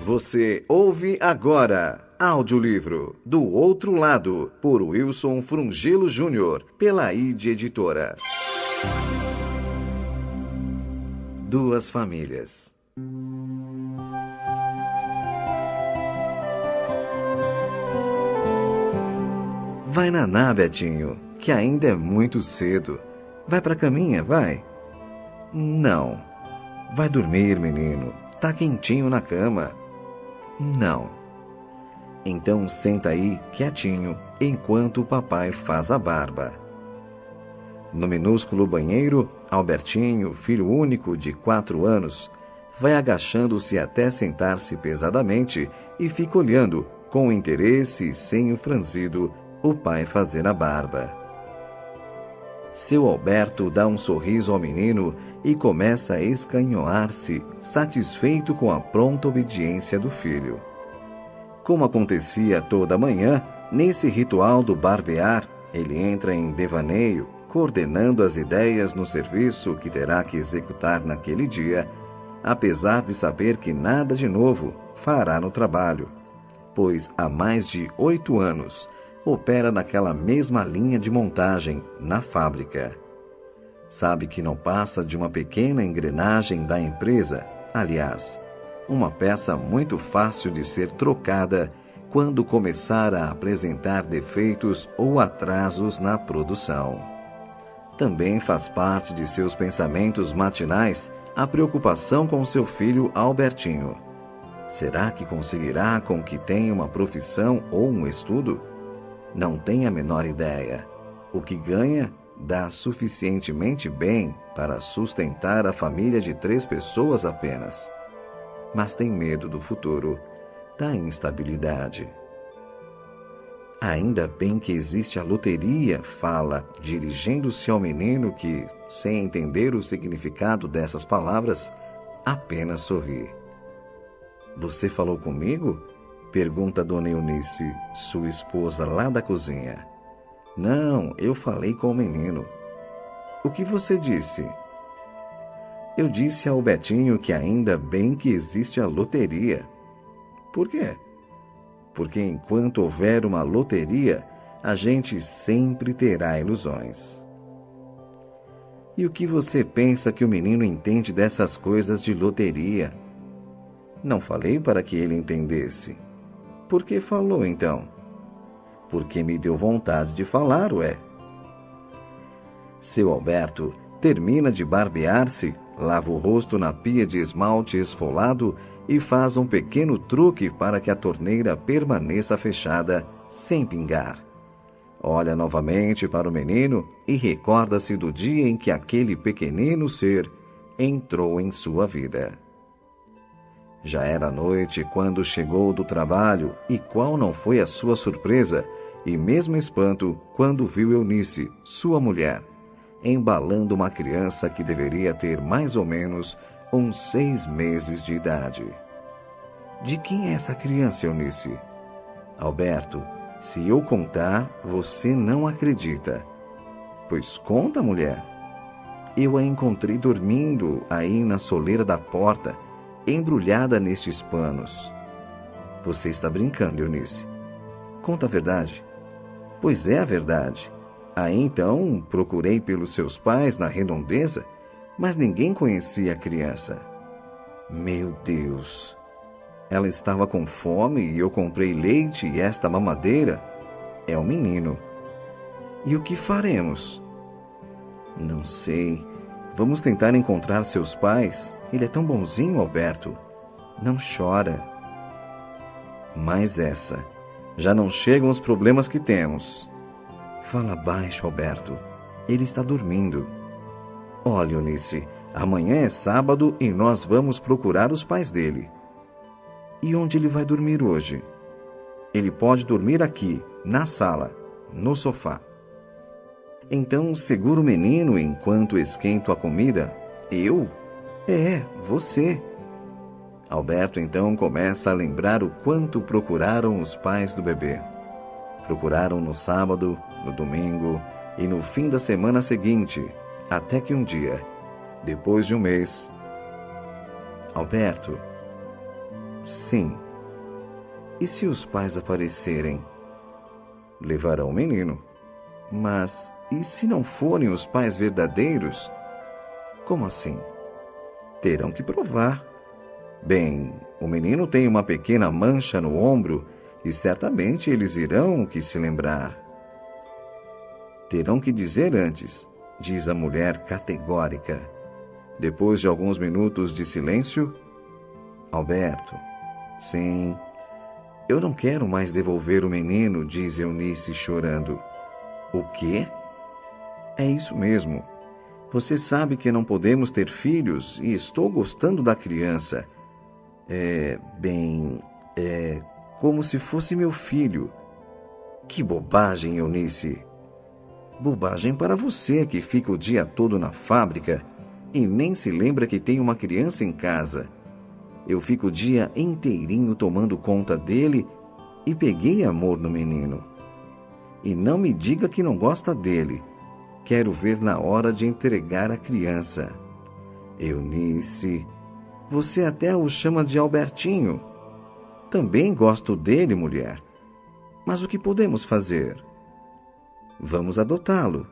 Você ouve agora audiolivro Do Outro Lado, por Wilson Frungilo Júnior, pela ID Editora. Duas famílias. Vai naná, Betinho, que ainda é muito cedo. Vai pra caminha, vai. Não. Vai dormir, menino. Tá quentinho na cama. Não. Então senta aí, quietinho, enquanto o papai faz a barba. No minúsculo banheiro, Albertinho, filho único de 4 anos, vai agachando-se até sentar-se pesadamente e fica olhando, com interesse e senho franzido, o pai fazer a barba. Seu Alberto dá um sorriso ao menino e começa a escanhoar-se, satisfeito com a pronta obediência do filho. Como acontecia toda manhã, nesse ritual do barbear, ele entra em devaneio, coordenando as ideias no serviço que terá que executar naquele dia, apesar de saber que nada de novo fará no trabalho, pois há mais de 8 anos opera naquela mesma linha de montagem na fábrica. Sabe que não passa de uma pequena engrenagem da empresa, aliás, uma peça muito fácil de ser trocada quando começar a apresentar defeitos ou atrasos na produção. Também faz parte de seus pensamentos matinais a preocupação com seu filho Albertinho. Será que conseguirá com que tenha uma profissão ou um estudo? Não tem a menor ideia. O que ganha dá suficientemente bem para sustentar a família de 3 pessoas apenas. Mas tem medo do futuro, da instabilidade. Ainda bem que existe a loteria, fala, dirigindo-se ao menino que, sem entender o significado dessas palavras, apenas sorri. Você falou comigo? Pergunta Dona Eunice, sua esposa lá da cozinha. Não, eu falei com o menino. O que você disse? Eu disse ao Betinho que ainda bem que existe a loteria. Por quê? Porque enquanto houver uma loteria, a gente sempre terá ilusões. E o que você pensa que o menino entende dessas coisas de loteria? Não falei para que ele entendesse. Por que falou, então? Porque me deu vontade de falar, ué. Seu Alberto termina de barbear-se, lava o rosto na pia de esmalte esfolado e faz um pequeno truque para que a torneira permaneça fechada, sem pingar. Olha novamente para o menino e recorda-se do dia em que aquele pequenino ser entrou em sua vida. Já era noite quando chegou do trabalho, e qual não foi a sua surpresa e mesmo espanto quando viu Eunice, sua mulher, embalando uma criança que deveria ter mais ou menos uns 6 meses de idade. De quem é essa criança, Eunice? Alberto, se eu contar, você não acredita. Pois conta, mulher. Eu a encontrei dormindo aí na soleira da porta, embrulhada nestes panos. Você está brincando, Eunice. Conta a verdade. Pois é a verdade. Aí então procurei pelos seus pais na redondeza, mas ninguém conhecia a criança. Meu Deus! Ela estava com fome e eu comprei leite e esta mamadeira. É o menino. E o que faremos? Não sei. Vamos tentar encontrar seus pais. Ele é tão bonzinho, Alberto. Não chora. Mas essa. Já não chegam os problemas que temos. Fala baixo, Alberto. Ele está dormindo. Olha, Eunice, amanhã é sábado e nós vamos procurar os pais dele. E onde ele vai dormir hoje? Ele pode dormir aqui, na sala, no sofá. Então segura o menino enquanto esquento a comida. Eu? É, você. Alberto então começa a lembrar o quanto procuraram os pais do bebê. Procuraram no sábado, no domingo e no fim da semana seguinte, até que um dia, depois de um mês... Alberto, Sim. E se os pais aparecerem? Levarão o menino. Mas e se não forem os pais verdadeiros? Como assim? Terão que provar. Bem, o menino tem uma pequena mancha no ombro e certamente eles irão que se lembrar. Terão que dizer antes, diz a mulher categórica. Depois de alguns minutos de silêncio, Alberto, sim, eu não quero mais devolver o menino, diz Eunice chorando. O quê? É isso mesmo. Você sabe que não podemos ter filhos e estou gostando da criança. É como se fosse meu filho. Que bobagem, Eunice. Bobagem para você que fica o dia todo na fábrica e nem se lembra que tem uma criança em casa. Eu fico o dia inteirinho tomando conta dele e peguei amor no menino. E não me diga que não gosta dele. Quero ver na hora de entregar a criança. Eunice, você até o chama de Albertinho. Também gosto dele, mulher. Mas o que podemos fazer? Vamos adotá-lo.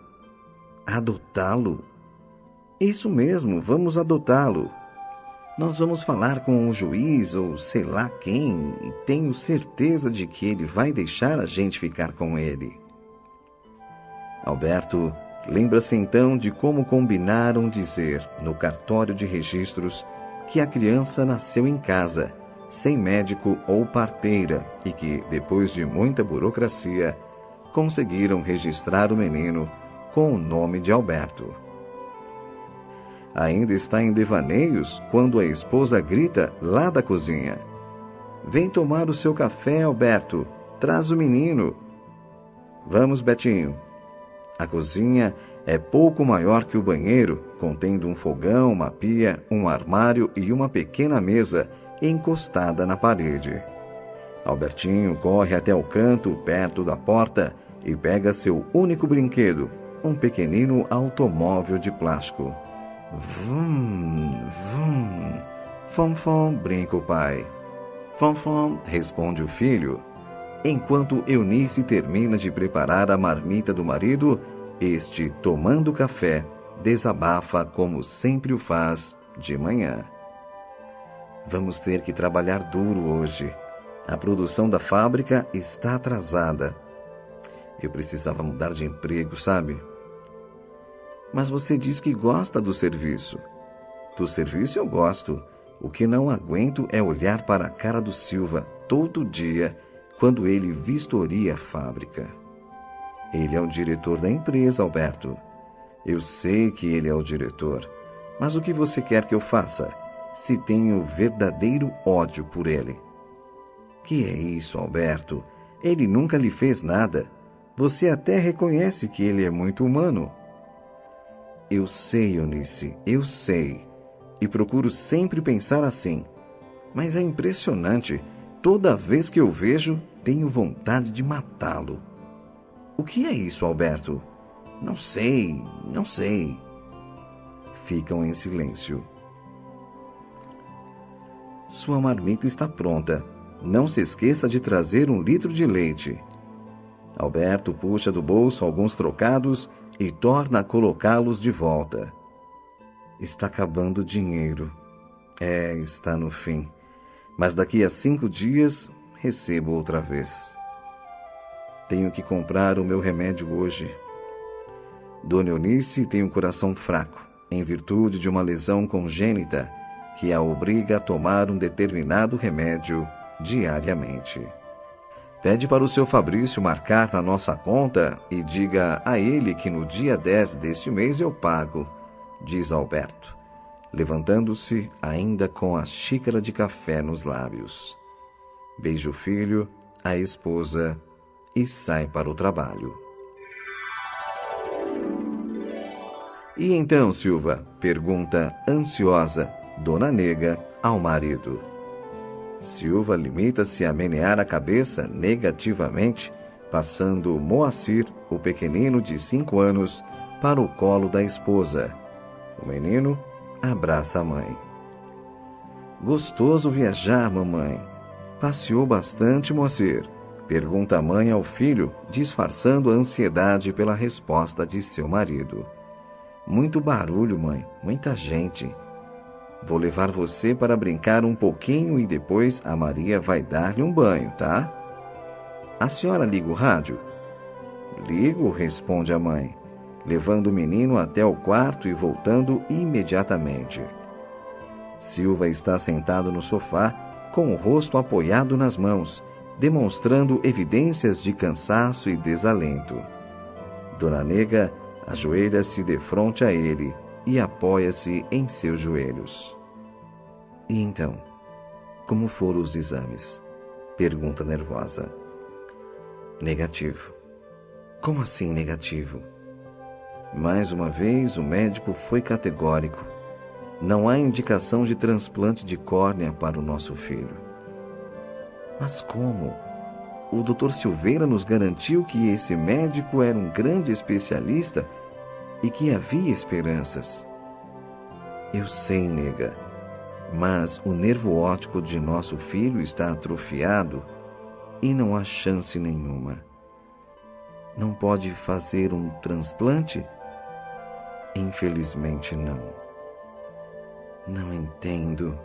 Adotá-lo? Isso mesmo, vamos adotá-lo. Nós vamos falar com um juiz ou sei lá quem e tenho certeza de que ele vai deixar a gente ficar com ele. Alberto lembra-se então de como combinaram dizer no cartório de registros que a criança nasceu em casa, sem médico ou parteira, e que, depois de muita burocracia, conseguiram registrar o menino com o nome de Alberto. Ainda está em devaneios quando a esposa grita lá da cozinha. Vem tomar o seu café, Alberto. Traz o menino. Vamos, Betinho. A cozinha é pouco maior que o banheiro, contendo um fogão, uma pia, um armário e uma pequena mesa encostada na parede. Albertinho corre até o canto, perto da porta, e pega seu único brinquedo, um pequenino automóvel de plástico. Vum, vum. Fom, fom, brinca o pai. Fom, fom, responde o filho. Enquanto Eunice termina de preparar a marmita do marido, este, tomando café, desabafa como sempre o faz de manhã. Vamos ter que trabalhar duro hoje. A produção da fábrica está atrasada. Eu precisava mudar de emprego, sabe? Mas você diz que gosta do serviço. Do serviço eu gosto. O que não aguento é olhar para a cara do Silva todo dia quando ele vistoria a fábrica. Ele é o diretor da empresa, Alberto. Eu sei que ele é o diretor. Mas o que você quer que eu faça, se tenho verdadeiro ódio por ele? Que é isso, Alberto? Ele nunca lhe fez nada. Você até reconhece que ele é muito humano. Eu sei, Eunice, eu sei. E procuro sempre pensar assim. Mas é impressionante. Toda vez que eu vejo, tenho vontade de matá-lo. O que é isso, Alberto? Não sei, não sei. Ficam em silêncio. Sua marmita está pronta. Não se esqueça de trazer 1 litro de leite. Alberto puxa do bolso alguns trocados e torna a colocá-los de volta. Está acabando o dinheiro. Está no fim. Mas daqui a 5 dias, recebo outra vez. Tenho que comprar o meu remédio hoje. Dona Eunice tem um coração fraco, em virtude de uma lesão congênita que a obriga a tomar um determinado remédio diariamente. Pede para o seu Fabrício marcar na nossa conta e diga a ele que no dia 10 deste mês eu pago, diz Alberto, levantando-se ainda com a xícara de café nos lábios. Beija o filho, a esposa e sai para o trabalho. E então, Silva? Pergunta ansiosa Dona Nega ao marido. Silva limita-se a menear a cabeça negativamente, passando Moacir, o pequenino de 5 anos, para o colo da esposa. O menino abraça a mãe. Gostoso viajar, mamãe. Passeou bastante, Moacir? Pergunta a mãe ao filho, disfarçando a ansiedade pela resposta de seu marido. Muito barulho, mãe, muita gente. Vou levar você para brincar um pouquinho e depois a Maria vai dar-lhe um banho, tá? A senhora liga o rádio? Ligo, responde a mãe, levando o menino até o quarto e voltando imediatamente. Silva está sentado no sofá, com o rosto apoiado nas mãos, demonstrando evidências de cansaço e desalento. Dona Nega ajoelha-se defronte a ele e apoia-se em seus joelhos. E então, como foram os exames? Pergunta nervosa. Negativo. Como assim negativo? Mais uma vez o médico foi categórico. Não há indicação de transplante de córnea para o nosso filho. Mas como? O Dr. Silveira nos garantiu que esse médico era um grande especialista e que havia esperanças. Eu sei, nega, mas o nervo óptico de nosso filho está atrofiado e não há chance nenhuma. Não pode fazer um transplante? Infelizmente não. Não entendo.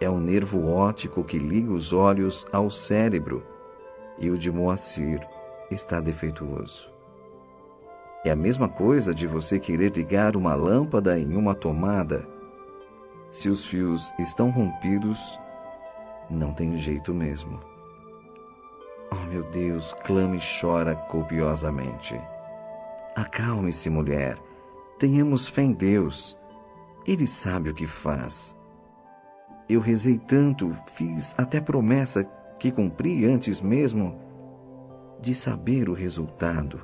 É o nervo óptico que liga os olhos ao cérebro e o de Moacir está defeituoso. É a mesma coisa de você querer ligar uma lâmpada em uma tomada. Se os fios estão rompidos, não tem jeito mesmo. Oh, meu Deus, clama e chora copiosamente. Acalme-se, mulher. Tenhamos fé em Deus. Ele sabe o que faz. Eu rezei tanto, fiz até promessa que cumpri antes mesmo de saber o resultado.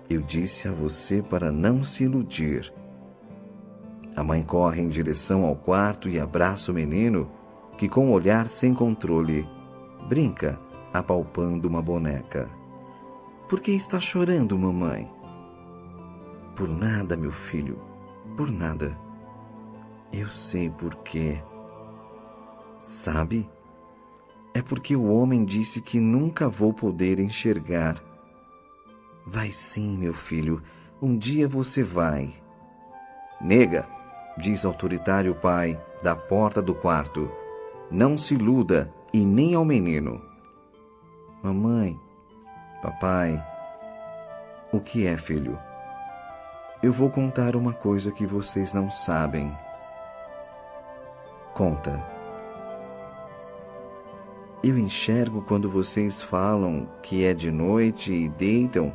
Eu disse a você para não se iludir. A mãe corre em direção ao quarto e abraça o menino, que com um olhar sem controle, brinca, apalpando uma boneca. Por que está chorando, mamãe? Por nada, meu filho, por nada. Eu sei por quê. Sabe? É porque o homem disse que nunca vou poder enxergar. Vai sim, meu filho, um dia você vai. Nega, diz autoritário o pai, da porta do quarto, não se iluda e nem ao menino. Mamãe, papai, o que é, filho? Eu vou contar uma coisa que vocês não sabem. Conta. Eu enxergo quando vocês falam que é de noite e deitam,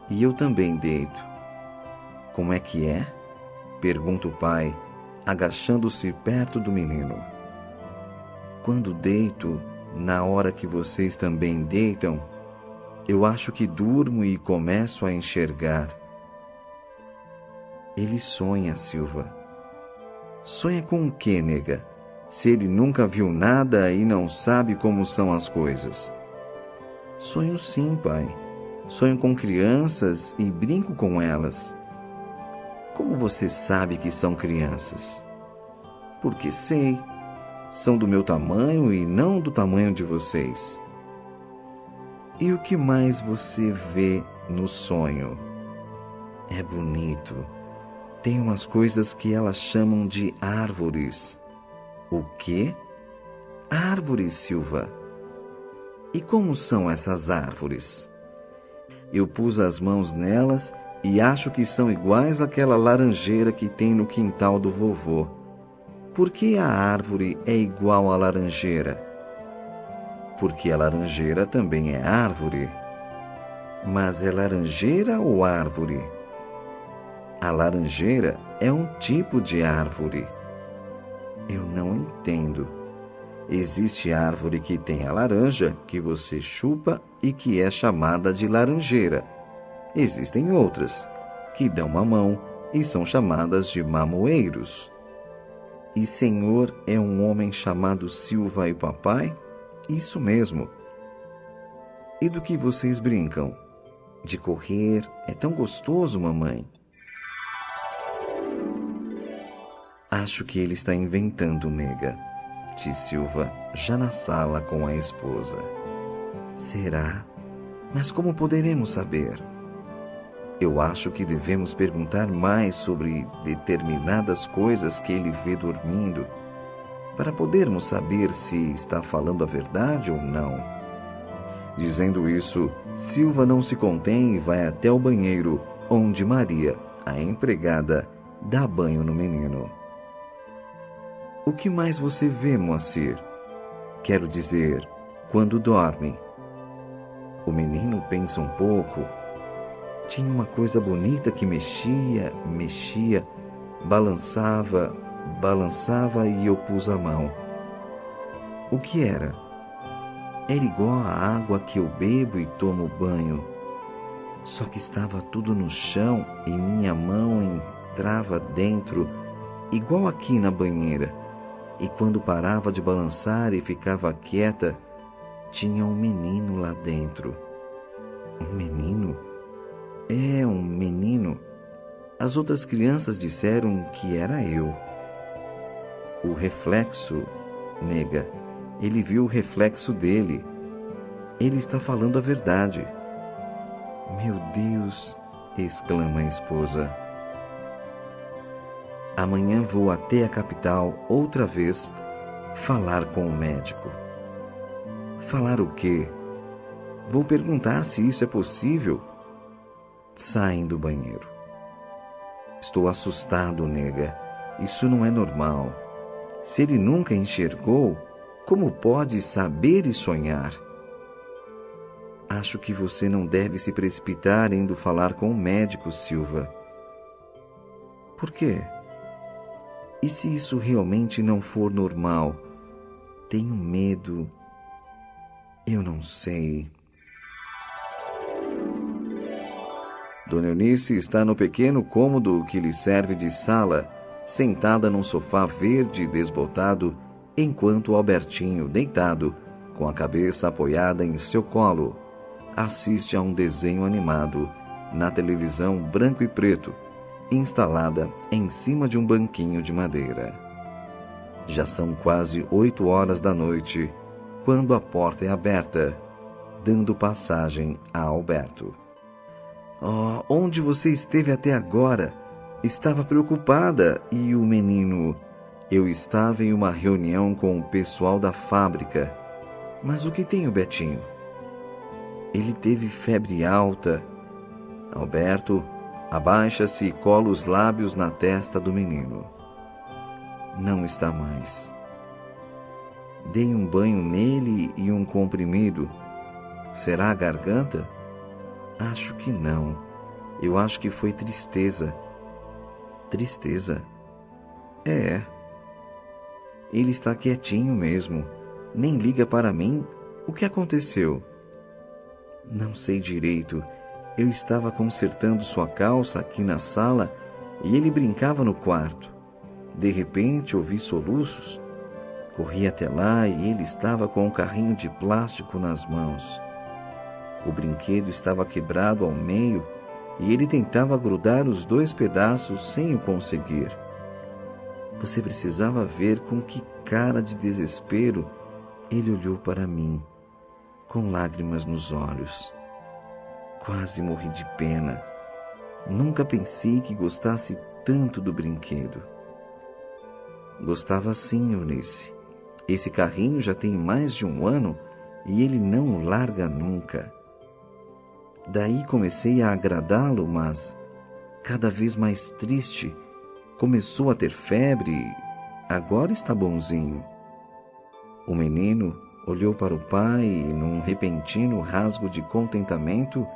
e eu também deito. Como é que é? Pergunta o pai, agachando-se perto do menino. Quando deito, na hora que vocês também deitam, eu acho que durmo e começo a enxergar. Ele sonha, Silva. Sonha com o quê, nega? Se ele nunca viu nada e não sabe como são as coisas. Sonho sim, pai. Sonho com crianças e brinco com elas. Como você sabe que são crianças? Porque sei. São do meu tamanho e não do tamanho de vocês. E o que mais você vê no sonho? É bonito. Tem umas coisas que elas chamam de árvores. O quê? Árvores, Silva. E como são essas árvores? Eu pus as mãos nelas e acho que são iguais àquela laranjeira que tem no quintal do vovô. Por que a árvore é igual à laranjeira? Porque a laranjeira também é árvore. Mas é laranjeira ou árvore? A laranjeira é um tipo de árvore. Eu não entendo. Existe árvore que tem a laranja, que você chupa e que é chamada de laranjeira. Existem outras, que dão mamão e são chamadas de mamoeiros. E senhor é um homem chamado Silva e papai? Isso mesmo. E do que vocês brincam? De correr? É tão gostoso, mamãe. Acho que ele está inventando, nega, disse Silva, já na sala com a esposa. Será? Mas como poderemos saber? Eu acho que devemos perguntar mais sobre determinadas coisas que ele vê dormindo, para podermos saber se está falando a verdade ou não. Dizendo isso, Silva não se contém e vai até o banheiro, onde Maria, a empregada, dá banho no menino. O que mais você vê, Moacir? Quero dizer, quando dorme. O menino pensa um pouco. Tinha uma coisa bonita que mexia, balançava e eu pus a mão. O que era? Era igual à água que eu bebo e tomo banho. Só que estava tudo no chão e minha mão entrava dentro, igual aqui na banheira. E quando parava de balançar e ficava quieta, tinha um menino lá dentro. Um menino? É, um menino. As outras crianças disseram que era eu. O reflexo, nega, ele viu o reflexo dele. Ele está falando a verdade. Meu Deus, exclama a esposa. Amanhã vou até a capital outra vez falar com o médico. Falar o quê? Vou perguntar se isso é possível. Saem do banheiro. Estou assustado, nega. Isso não é normal. Se ele nunca enxergou, como pode saber e sonhar? Acho que você não deve se precipitar indo falar com o médico, Silva. Por quê? E se isso realmente não for normal? Tenho medo. Eu não sei. Dona Eunice está no pequeno cômodo que lhe serve de sala, sentada num sofá verde desbotado, enquanto Albertinho, deitado, com a cabeça apoiada em seu colo, assiste a um desenho animado na televisão branco e preto, instalada em cima de um banquinho de madeira. Já são quase 8 horas da noite, quando a porta é aberta, dando passagem a Alberto. Oh, onde você esteve até agora? Estava preocupada. E o menino? Eu estava em uma reunião com o pessoal da fábrica. Mas o que tem o Betinho? Ele teve febre alta. Alberto abaixa-se e cola os lábios na testa do menino. Não está mais. Dei um banho nele e um comprimido. Será a garganta? Acho que não. Eu acho que foi tristeza. Tristeza? É. Ele está quietinho mesmo. Nem liga para mim. O que aconteceu? Não sei direito. Eu estava consertando sua calça aqui na sala e ele brincava no quarto. De repente ouvi soluços. Corri até lá e ele estava com um carrinho de plástico nas mãos. O brinquedo estava quebrado ao meio e ele tentava grudar os 2 pedaços sem o conseguir. Você precisava ver com que cara de desespero ele olhou para mim, com lágrimas nos olhos. Quase morri de pena. Nunca pensei que gostasse tanto do brinquedo. Gostava sim, Eunice. Esse carrinho já tem mais de 1 ano e ele não o larga nunca. Daí comecei a agradá-lo, mas, cada vez mais triste, começou a ter febre e agora está bonzinho. O menino olhou para o pai e, num repentino rasgo de contentamento,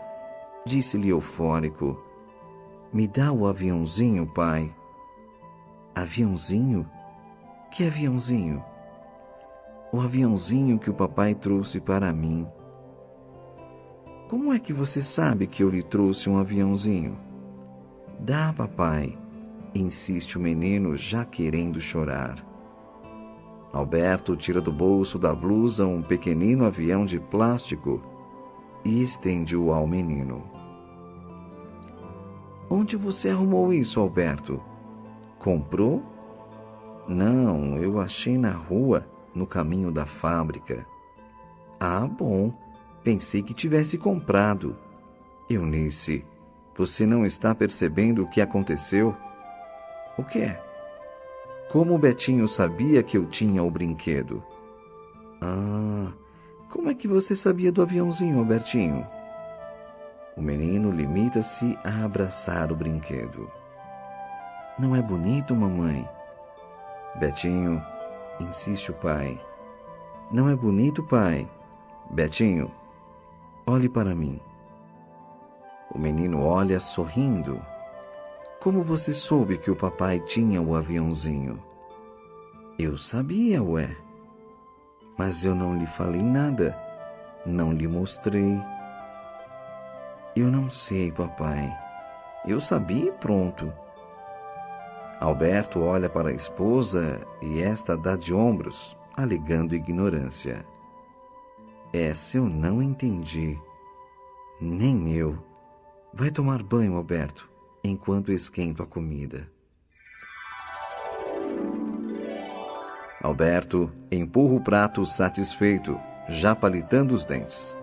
disse-lhe eufórico: Me dá o aviãozinho, pai. Aviãozinho? Que aviãozinho? O aviãozinho que o papai trouxe para mim. Como é que você sabe que eu lhe trouxe um aviãozinho? Dá, papai, insiste o menino, já querendo chorar. Alberto tira do bolso da blusa um pequenino avião de plástico e estende-o ao menino. Onde você arrumou isso, Alberto? Comprou? Não, eu achei na rua, no caminho da fábrica. Ah, bom. Pensei que tivesse comprado. Eunice, você não está percebendo o que aconteceu? O que é? Como o Betinho sabia que eu tinha o brinquedo? Ah, como é que você sabia do aviãozinho, Albertinho? O menino limita-se a abraçar o brinquedo. Não é bonito, mamãe? Betinho, insiste o pai. Não é bonito, pai? Betinho, olhe para mim. O menino olha sorrindo. Como você soube que o papai tinha o aviãozinho? Eu sabia, ué. Mas eu não lhe falei nada. Não lhe mostrei. Eu não sei, papai. Eu sabia e pronto. Alberto olha para a esposa e esta dá de ombros, alegando ignorância. Essa eu não entendi. Nem eu. Vai tomar banho, Alberto, enquanto esquento a comida. Alberto empurra o prato satisfeito, já palitando os dentes.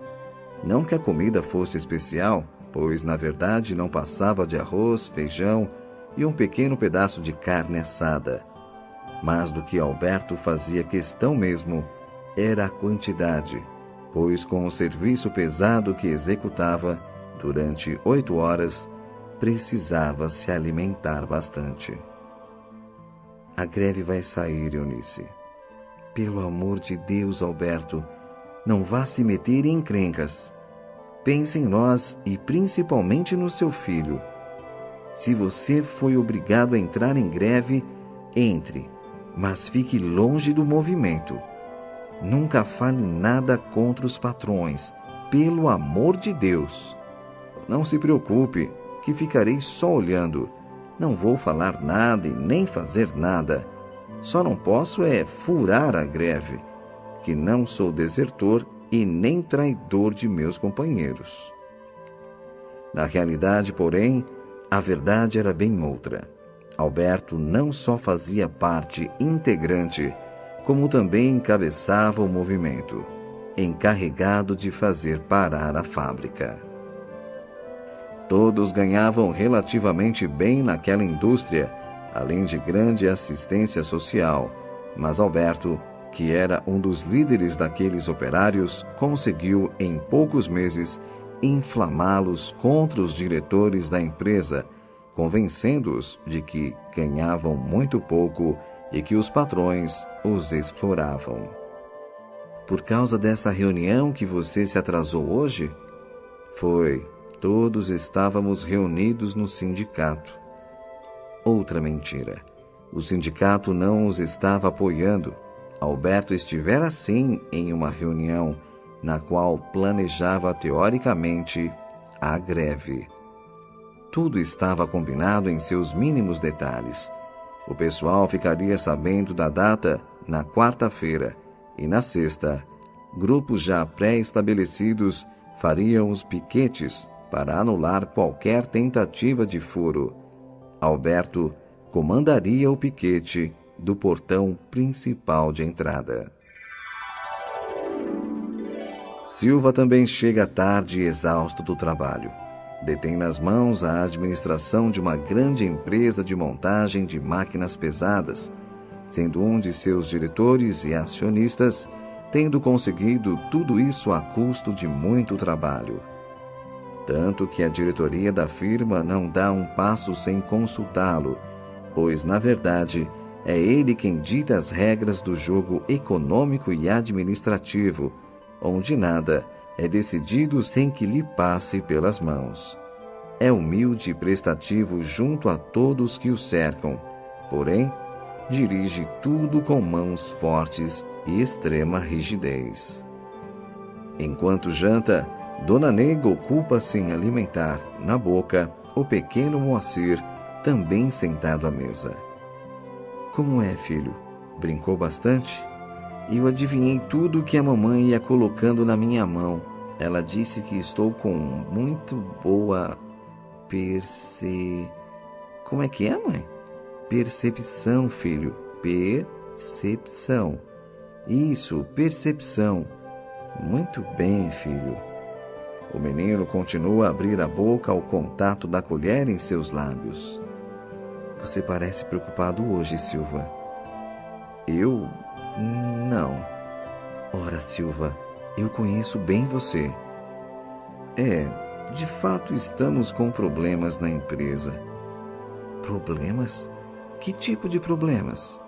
Não que a comida fosse especial, pois na verdade não passava de arroz, feijão e um pequeno pedaço de carne assada. Mas do que Alberto fazia questão mesmo era a quantidade, pois com o serviço pesado que executava durante 8 horas, precisava se alimentar bastante. A greve vai sair, Eunice. Pelo amor de Deus, Alberto, não vá se meter em encrencas. Pense em nós e principalmente no seu filho. Se você foi obrigado a entrar em greve, entre, mas fique longe do movimento. Nunca fale nada contra os patrões, pelo amor de Deus. Não se preocupe, que ficarei só olhando. Não vou falar nada e nem fazer nada. Só não posso furar a greve, que não sou desertor e nem traidor de meus companheiros. Na realidade, porém, a verdade era bem outra. Alberto não só fazia parte integrante, como também encabeçava o movimento, encarregado de fazer parar a fábrica. Todos ganhavam relativamente bem naquela indústria, além de grande assistência social, mas Alberto, que era um dos líderes daqueles operários, conseguiu, em poucos meses, inflamá-los contra os diretores da empresa, convencendo-os de que ganhavam muito pouco e que os patrões os exploravam. Por causa dessa reunião que você se atrasou hoje? Foi. Todos estávamos reunidos no sindicato. Outra mentira. O sindicato não os estava apoiando. Alberto estivera sim em uma reunião na qual planejava teoricamente a greve. Tudo estava combinado em seus mínimos detalhes. O pessoal ficaria sabendo da data na quarta-feira e na sexta, grupos já pré-estabelecidos fariam os piquetes para anular qualquer tentativa de furo. Alberto comandaria o piquete do portão principal de entrada. Silva também chega tarde e exausto do trabalho. Detém nas mãos a administração de uma grande empresa de montagem de máquinas pesadas, sendo um de seus diretores e acionistas, tendo conseguido tudo isso a custo de muito trabalho. Tanto que a diretoria da firma não dá um passo sem consultá-lo, pois, na verdade, é ele quem dita as regras do jogo econômico e administrativo, onde nada é decidido sem que lhe passe pelas mãos. É humilde e prestativo junto a todos que o cercam, porém, dirige tudo com mãos fortes e extrema rigidez. Enquanto janta, Dona Negra ocupa-se em alimentar, na boca, o pequeno Moacir, também sentado à mesa. Como é, filho? Brincou bastante? Eu adivinhei tudo o que a mamãe ia colocando na minha mão. Ela disse que estou com muito boa Como é que é, mãe? Percepção, filho. percepção. Isso, percepção. Muito bem, filho. O menino continua a abrir a boca ao contato da colher em seus lábios. Você parece preocupado hoje, Silva. Eu? Não. Ora, Silva, eu conheço bem você. De fato estamos com problemas na empresa. Problemas? Que tipo de problemas?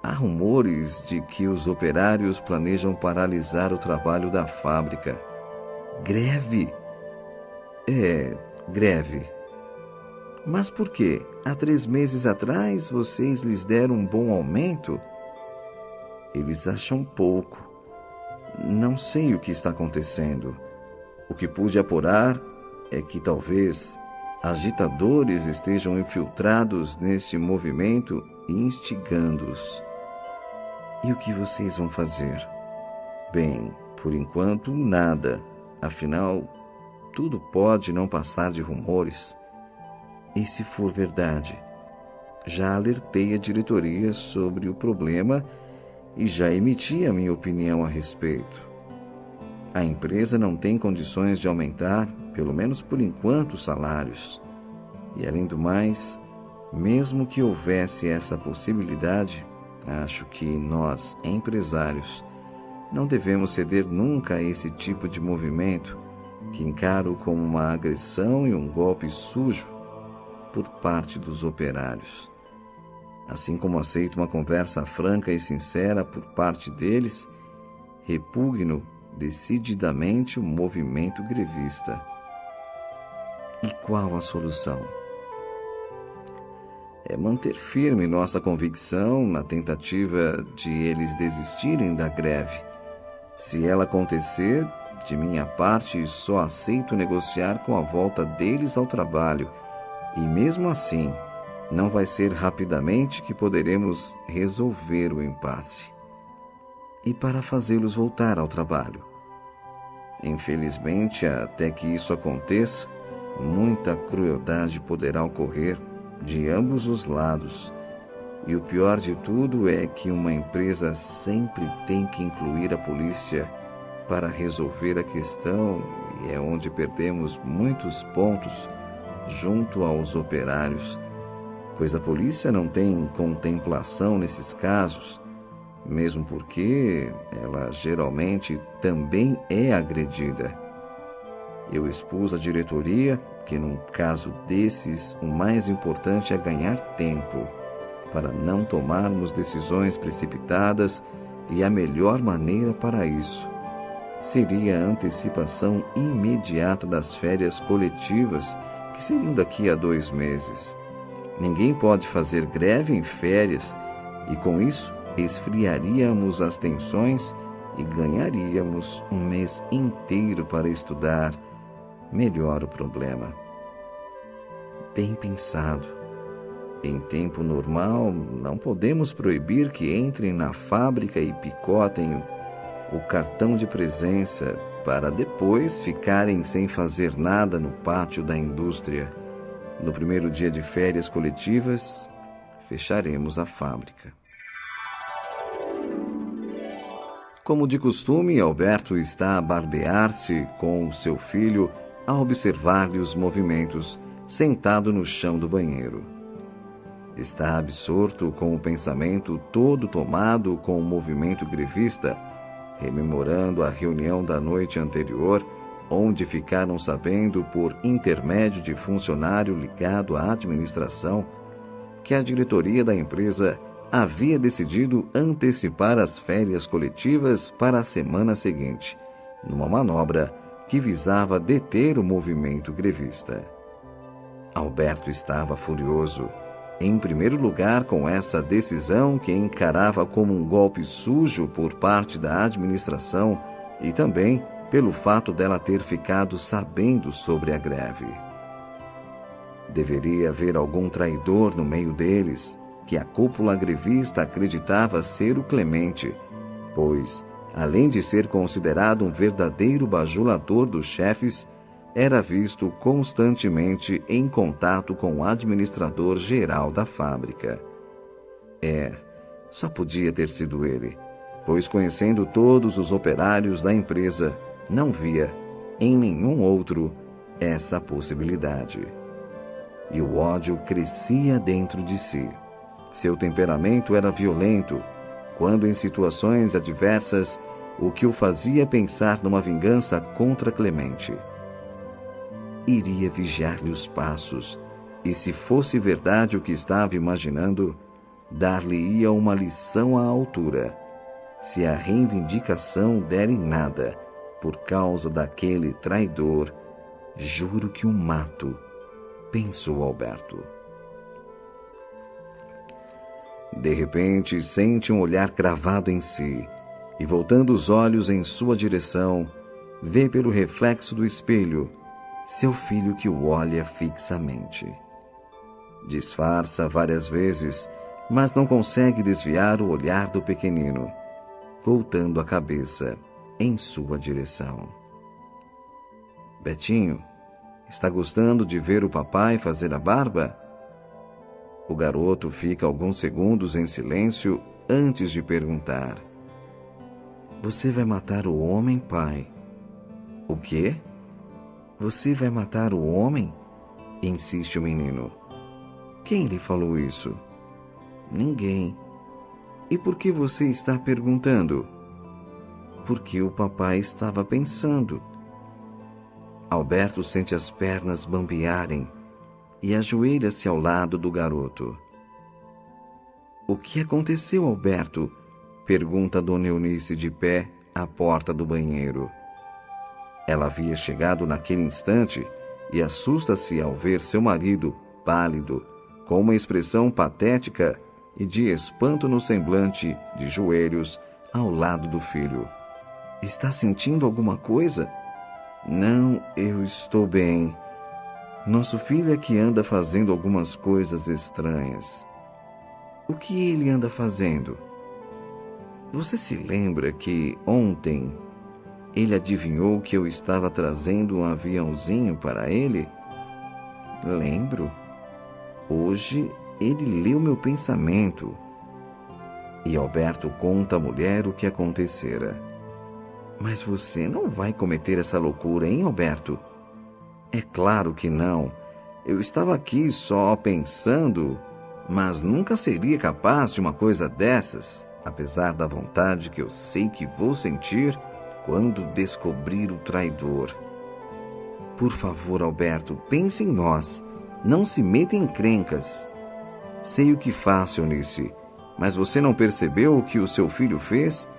Há rumores de que os operários planejam paralisar o trabalho da fábrica. Greve? Greve. Mas por quê? Há 3 meses atrás vocês lhes deram um bom aumento? Eles acham pouco. Não sei o que está acontecendo. O que pude apurar é que talvez agitadores estejam infiltrados neste movimento e instigando-os. E o que vocês vão fazer? Bem, por enquanto, nada. Afinal, tudo pode não passar de rumores. E se for verdade? Já alertei a diretoria sobre o problema e já emiti a minha opinião a respeito. A empresa não tem condições de aumentar, pelo menos por enquanto, os salários. E além do mais, mesmo que houvesse essa possibilidade, acho que nós, empresários, não devemos ceder nunca a esse tipo de movimento, que encaro como uma agressão e um golpe sujo por parte dos operários. Assim como aceito uma conversa franca e sincera por parte deles, repugno decididamente o movimento grevista. E qual a solução? É manter firme nossa convicção na tentativa de eles desistirem da greve. Se ela acontecer, de minha parte, só aceito negociar com a volta deles ao trabalho, e mesmo assim, não vai ser rapidamente que poderemos resolver o impasse. E para fazê-los voltar ao trabalho? Infelizmente, até que isso aconteça, muita crueldade poderá ocorrer de ambos os lados. E o pior de tudo é que uma empresa sempre tem que incluir a polícia para resolver a questão, e é onde perdemos muitos pontos junto aos operários, pois a polícia não tem contemplação nesses casos, mesmo porque ela geralmente também é agredida. Eu expus à diretoria que, num caso desses, o mais importante é ganhar tempo, para não tomarmos decisões precipitadas, e a melhor maneira para isso seria a antecipação imediata das férias coletivas, que seriam daqui a 2 meses. Ninguém pode fazer greve em férias, e com isso esfriaríamos as tensões e ganharíamos um mês inteiro para estudar melhor o problema. Bem pensado. Em tempo normal, não podemos proibir que entrem na fábrica e picotem o cartão de presença para depois ficarem sem fazer nada no pátio da indústria. No primeiro dia de férias coletivas, fecharemos a fábrica. Como de costume, Alberto está a barbear-se com seu filho, a observar-lhe os movimentos, sentado no chão do banheiro. Está absorto com o pensamento todo tomado com o movimento grevista, rememorando a reunião da noite anterior, onde ficaram sabendo, por intermédio de funcionário ligado à administração, que a diretoria da empresa havia decidido antecipar as férias coletivas para a semana seguinte, numa manobra que visava deter o movimento grevista. Alberto estava furioso, em primeiro lugar com essa decisão que encarava como um golpe sujo por parte da administração, e também pelo fato dela ter ficado sabendo sobre a greve. Deveria haver algum traidor no meio deles, que a cúpula grevista acreditava ser o Clemente, pois, além de ser considerado um verdadeiro bajulador dos chefes, era visto constantemente em contato com o administrador geral da fábrica. Só podia ter sido ele, pois conhecendo todos os operários da empresa, não via, em nenhum outro, essa possibilidade. E o ódio crescia dentro de si. Seu temperamento era violento, quando em situações adversas, o que o fazia pensar numa vingança contra Clemente. Iria vigiar-lhe os passos, e se fosse verdade o que estava imaginando, dar-lhe-ia uma lição à altura. Se a reivindicação der em nada, por causa daquele traidor, juro que o mato, pensou Alberto. De repente, sente um olhar cravado em si, e voltando os olhos em sua direção, vê pelo reflexo do espelho seu filho que o olha fixamente. Disfarça várias vezes, mas não consegue desviar o olhar do pequenino, voltando a cabeça em sua direção. Betinho, está gostando de ver o papai fazer a barba? O garoto fica alguns segundos em silêncio antes de perguntar. Você vai matar o homem, pai? O quê? Você vai matar o homem? Insiste o menino. Quem lhe falou isso? Ninguém. E por que você está perguntando? Porque o papai estava pensando. Alberto sente as pernas bambearem e ajoelha-se ao lado do garoto. O que aconteceu, Alberto? Pergunta Dona Eunice de pé à porta do banheiro. Ela havia chegado naquele instante e assusta-se ao ver seu marido, pálido, com uma expressão patética e de espanto no semblante, de joelhos, ao lado do filho. Está sentindo alguma coisa? Não, eu estou bem. Nosso filho é que anda fazendo algumas coisas estranhas. O que ele anda fazendo? Você se lembra que ontem ele adivinhou que eu estava trazendo um aviãozinho para ele? Lembro. Hoje ele leu meu pensamento. E Alberto conta à mulher o que acontecera. Mas você não vai cometer essa loucura, hein, Alberto? É claro que não. Eu estava aqui só pensando, mas nunca seria capaz de uma coisa dessas, apesar da vontade que eu sei que vou sentir quando descobrir o traidor. Por favor, Alberto, pense em nós. Não se meta em encrencas. Sei o que faço, Eunice, mas você não percebeu o que o seu filho fez?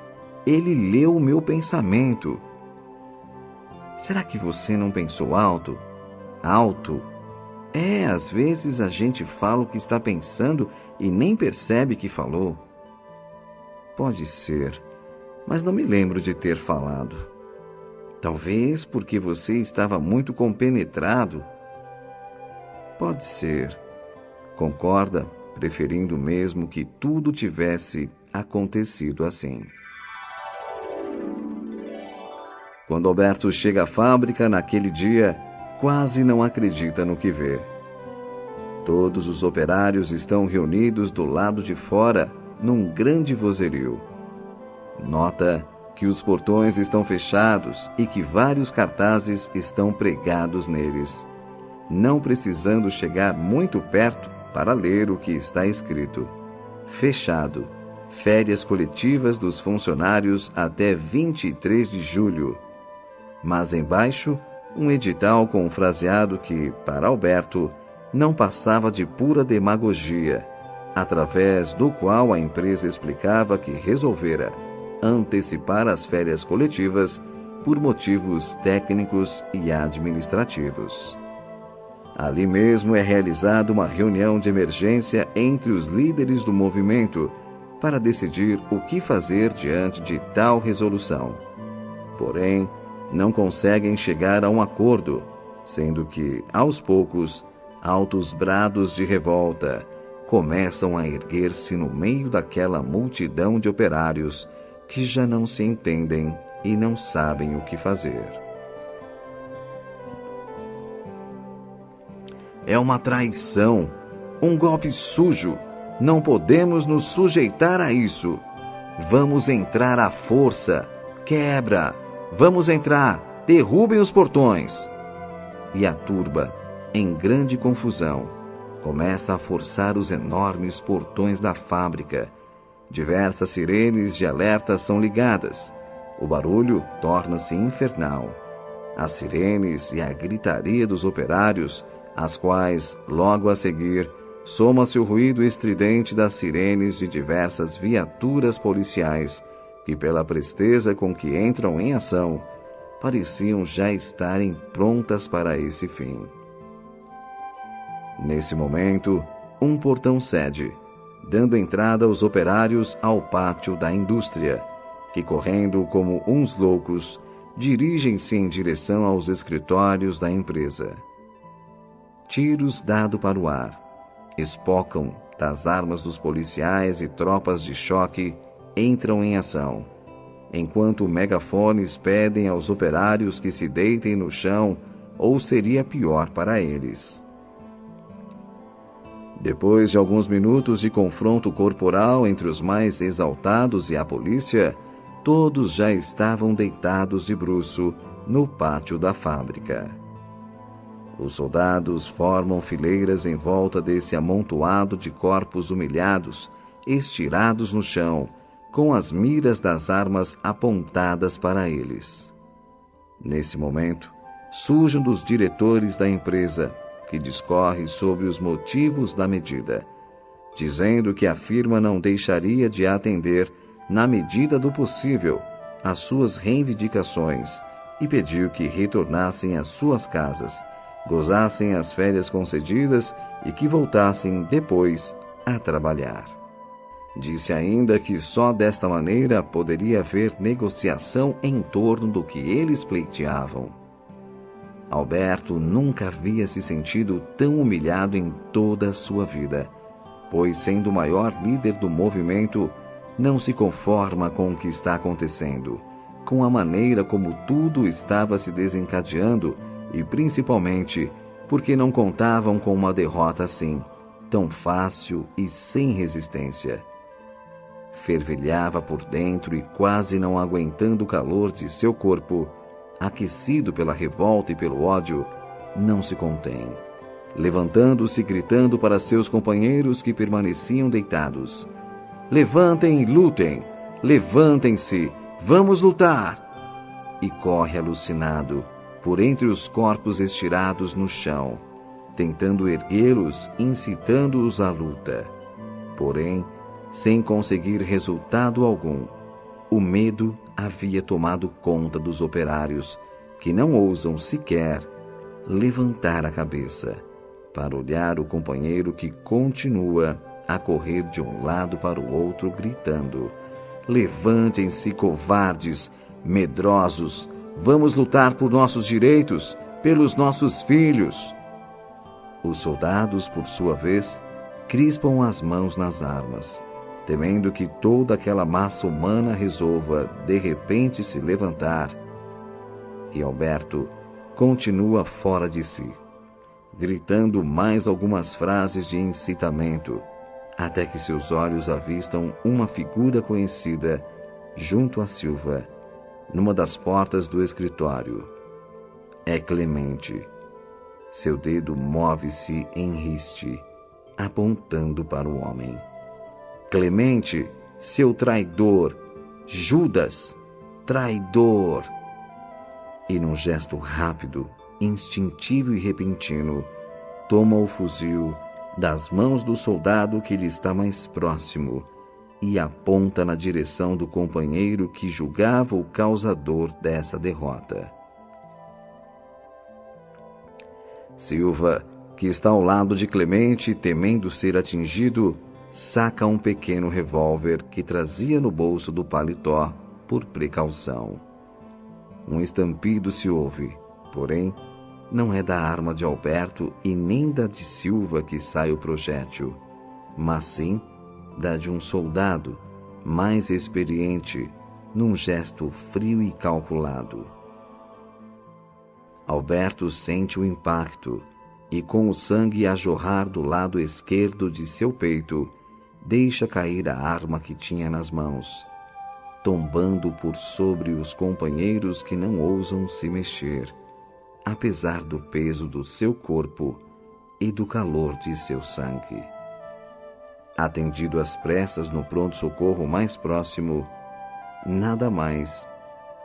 Ele leu o meu pensamento. Será que você não pensou alto? Alto? Às vezes a gente fala o que está pensando e nem percebe que falou. Pode ser, mas não me lembro de ter falado. Talvez porque você estava muito compenetrado. Pode ser. Concorda, preferindo mesmo que tudo tivesse acontecido assim. Quando Alberto chega à fábrica naquele dia, quase não acredita no que vê. Todos os operários estão reunidos do lado de fora, num grande vozerio. Nota que os portões estão fechados e que vários cartazes estão pregados neles, não precisando chegar muito perto para ler o que está escrito. Fechado. Férias coletivas dos funcionários até 23 de julho. Mas embaixo, um edital com um fraseado que, para Alberto, não passava de pura demagogia, através do qual a empresa explicava que resolvera antecipar as férias coletivas por motivos técnicos e administrativos. Ali mesmo é realizada uma reunião de emergência entre os líderes do movimento para decidir o que fazer diante de tal resolução. Porém, não conseguem chegar a um acordo, sendo que, aos poucos, altos brados de revolta começam a erguer-se no meio daquela multidão de operários que já não se entendem e não sabem o que fazer. É uma traição, um golpe sujo, Não podemos nos sujeitar a isso. Vamos entrar à força. Quebra! Vamos entrar! Derrubem os portões! E a turba, em grande confusão, começa a forçar os enormes portões da fábrica. Diversas sirenes de alerta são ligadas. O barulho torna-se infernal. As sirenes e a gritaria dos operários, às quais, logo a seguir, soma-se o ruído estridente das sirenes de diversas viaturas policiais, que, pela presteza com que entram em ação, pareciam já estarem prontas para esse fim. Nesse momento, um portão cede, dando entrada aos operários ao pátio da indústria, que, correndo como uns loucos, dirigem-se em direção aos escritórios da empresa. Tiros dados para o ar, espocam das armas dos policiais e tropas de choque entram em ação, enquanto megafones pedem aos operários que se deitem no chão, ou seria pior para eles. Depois de alguns minutos de confronto corporal entre os mais exaltados e a polícia, todos já estavam deitados de bruço no pátio da fábrica. Os soldados formam fileiras em volta desse amontoado de corpos humilhados, estirados no chão, com as miras das armas apontadas para eles. Nesse momento, surge um dos diretores da empresa, que discorre sobre os motivos da medida, dizendo que a firma não deixaria de atender, na medida do possível, às suas reivindicações e pediu que retornassem às suas casas, gozassem as férias concedidas e que voltassem depois a trabalhar. Disse ainda que só desta maneira poderia haver negociação em torno do que eles pleiteavam. Alberto nunca havia se sentido tão humilhado em toda a sua vida, pois, sendo o maior líder do movimento, não se conforma com o que está acontecendo, com a maneira como tudo estava se desencadeando e, principalmente, porque não contavam com uma derrota assim, tão fácil e sem resistência. Fervilhava por dentro e, quase não aguentando o calor de seu corpo, aquecido pela revolta e pelo ódio, não se contém, levantando-se e gritando para seus companheiros que permaneciam deitados: "Levantem e lutem! Levantem-se! Vamos lutar!" E corre alucinado por entre os corpos estirados no chão, tentando erguê-los, incitando-os à luta. Porém, sem conseguir resultado algum, o medo havia tomado conta dos operários, que não ousam sequer levantar a cabeça para olhar o companheiro que continua a correr de um lado para o outro, gritando: "Levantem-se, covardes, medrosos! Vamos lutar por nossos direitos, pelos nossos filhos!" Os soldados, por sua vez, crispam as mãos nas armas, temendo que toda aquela massa humana resolva, de repente, se levantar. E Alberto continua fora de si, gritando mais algumas frases de incitamento, até que seus olhos avistam uma figura conhecida junto a Silva, numa das portas do escritório. É Clemente. Seu dedo move-se em riste, apontando para o homem. "Clemente, seu traidor! Judas, traidor!" E num gesto rápido, instintivo e repentino, toma o fuzil das mãos do soldado que lhe está mais próximo e aponta na direção do companheiro que julgava o causador dessa derrota. Silva, que está ao lado de Clemente, temendo ser atingido, saca um pequeno revólver que trazia no bolso do paletó por precaução. Um estampido se ouve, porém, não é da arma de Alberto e nem da de Silva que sai o projétil, mas sim da de um soldado mais experiente, num gesto frio e calculado. Alberto sente o impacto e, com o sangue a jorrar do lado esquerdo de seu peito, deixa cair a arma que tinha nas mãos, tombando por sobre os companheiros que não ousam se mexer, apesar do peso do seu corpo e do calor de seu sangue. Atendido às pressas no pronto-socorro mais próximo, nada mais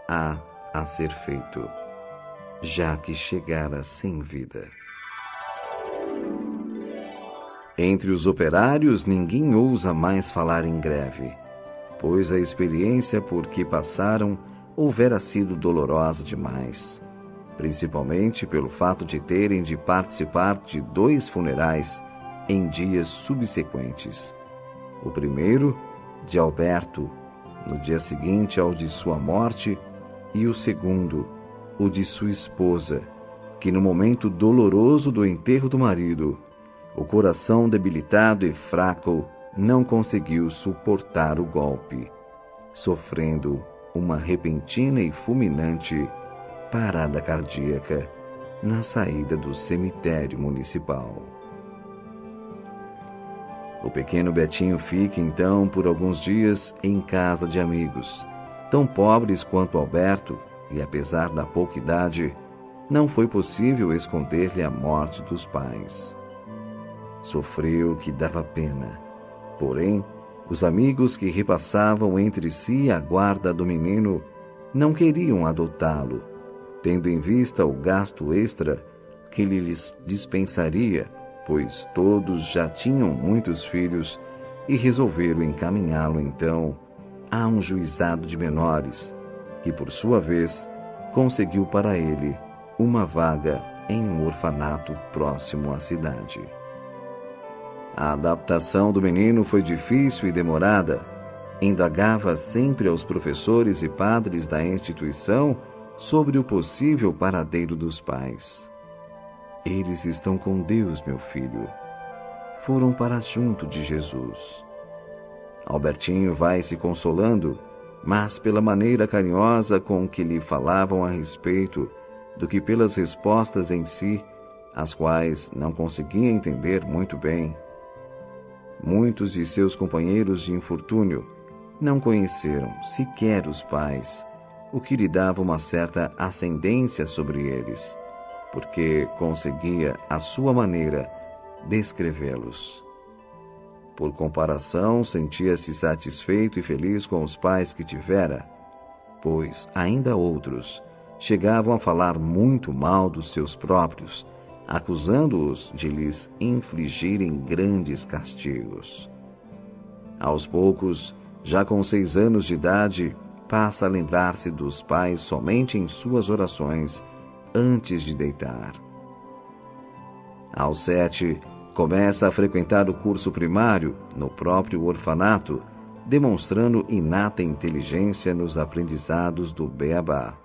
há a ser feito, já que chegara sem vida. Entre os operários, ninguém ousa mais falar em greve, pois a experiência por que passaram houvera sido dolorosa demais, principalmente pelo fato de terem de participar de 2 funerais em dias subsequentes. O primeiro, de Alberto, no dia seguinte ao de sua morte, e o segundo, o de sua esposa, que no momento doloroso do enterro do marido, o coração debilitado e fraco, não conseguiu suportar o golpe, sofrendo uma repentina e fulminante parada cardíaca na saída do cemitério municipal. O pequeno Betinho fica, então, por alguns dias em casa de amigos, tão pobres quanto Alberto, e apesar da pouca idade, não foi possível esconder-lhe a morte dos pais. Sofreu o que dava pena, porém, os amigos que repassavam entre si a guarda do menino não queriam adotá-lo, tendo em vista o gasto extra que lhes dispensaria, pois todos já tinham muitos filhos e resolveram encaminhá-lo então a um juizado de menores, que por sua vez conseguiu para ele uma vaga em um orfanato próximo à cidade. A adaptação do menino foi difícil e demorada. Indagava sempre aos professores e padres da instituição sobre o possível paradeiro dos pais. Eles estão com Deus, meu filho. Foram para junto de Jesus. Albertinho vai se consolando, mas pela maneira carinhosa com que lhe falavam a respeito do que pelas respostas em si, as quais não conseguia entender muito bem. Muitos de seus companheiros de infortúnio não conheceram sequer os pais, o que lhe dava uma certa ascendência sobre eles, porque conseguia, à sua maneira, descrevê-los. Por comparação, sentia-se satisfeito e feliz com os pais que tivera, pois ainda outros chegavam a falar muito mal dos seus próprios, acusando-os de lhes infligirem grandes castigos. Aos poucos, já com 6 anos de idade, passa a lembrar-se dos pais somente em suas orações, antes de deitar. Aos 7, começa a frequentar o curso primário no próprio orfanato, demonstrando inata inteligência nos aprendizados do beabá.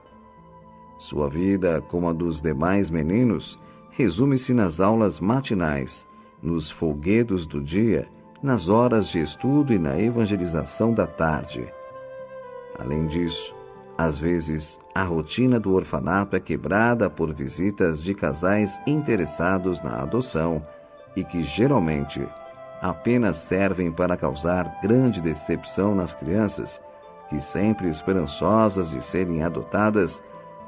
Sua vida, como a dos demais meninos, resume-se nas aulas matinais, nos folguedos do dia, nas horas de estudo e na evangelização da tarde. Além disso, às vezes, a rotina do orfanato é quebrada por visitas de casais interessados na adoção e que, geralmente, apenas servem para causar grande decepção nas crianças, que, sempre esperançosas de serem adotadas,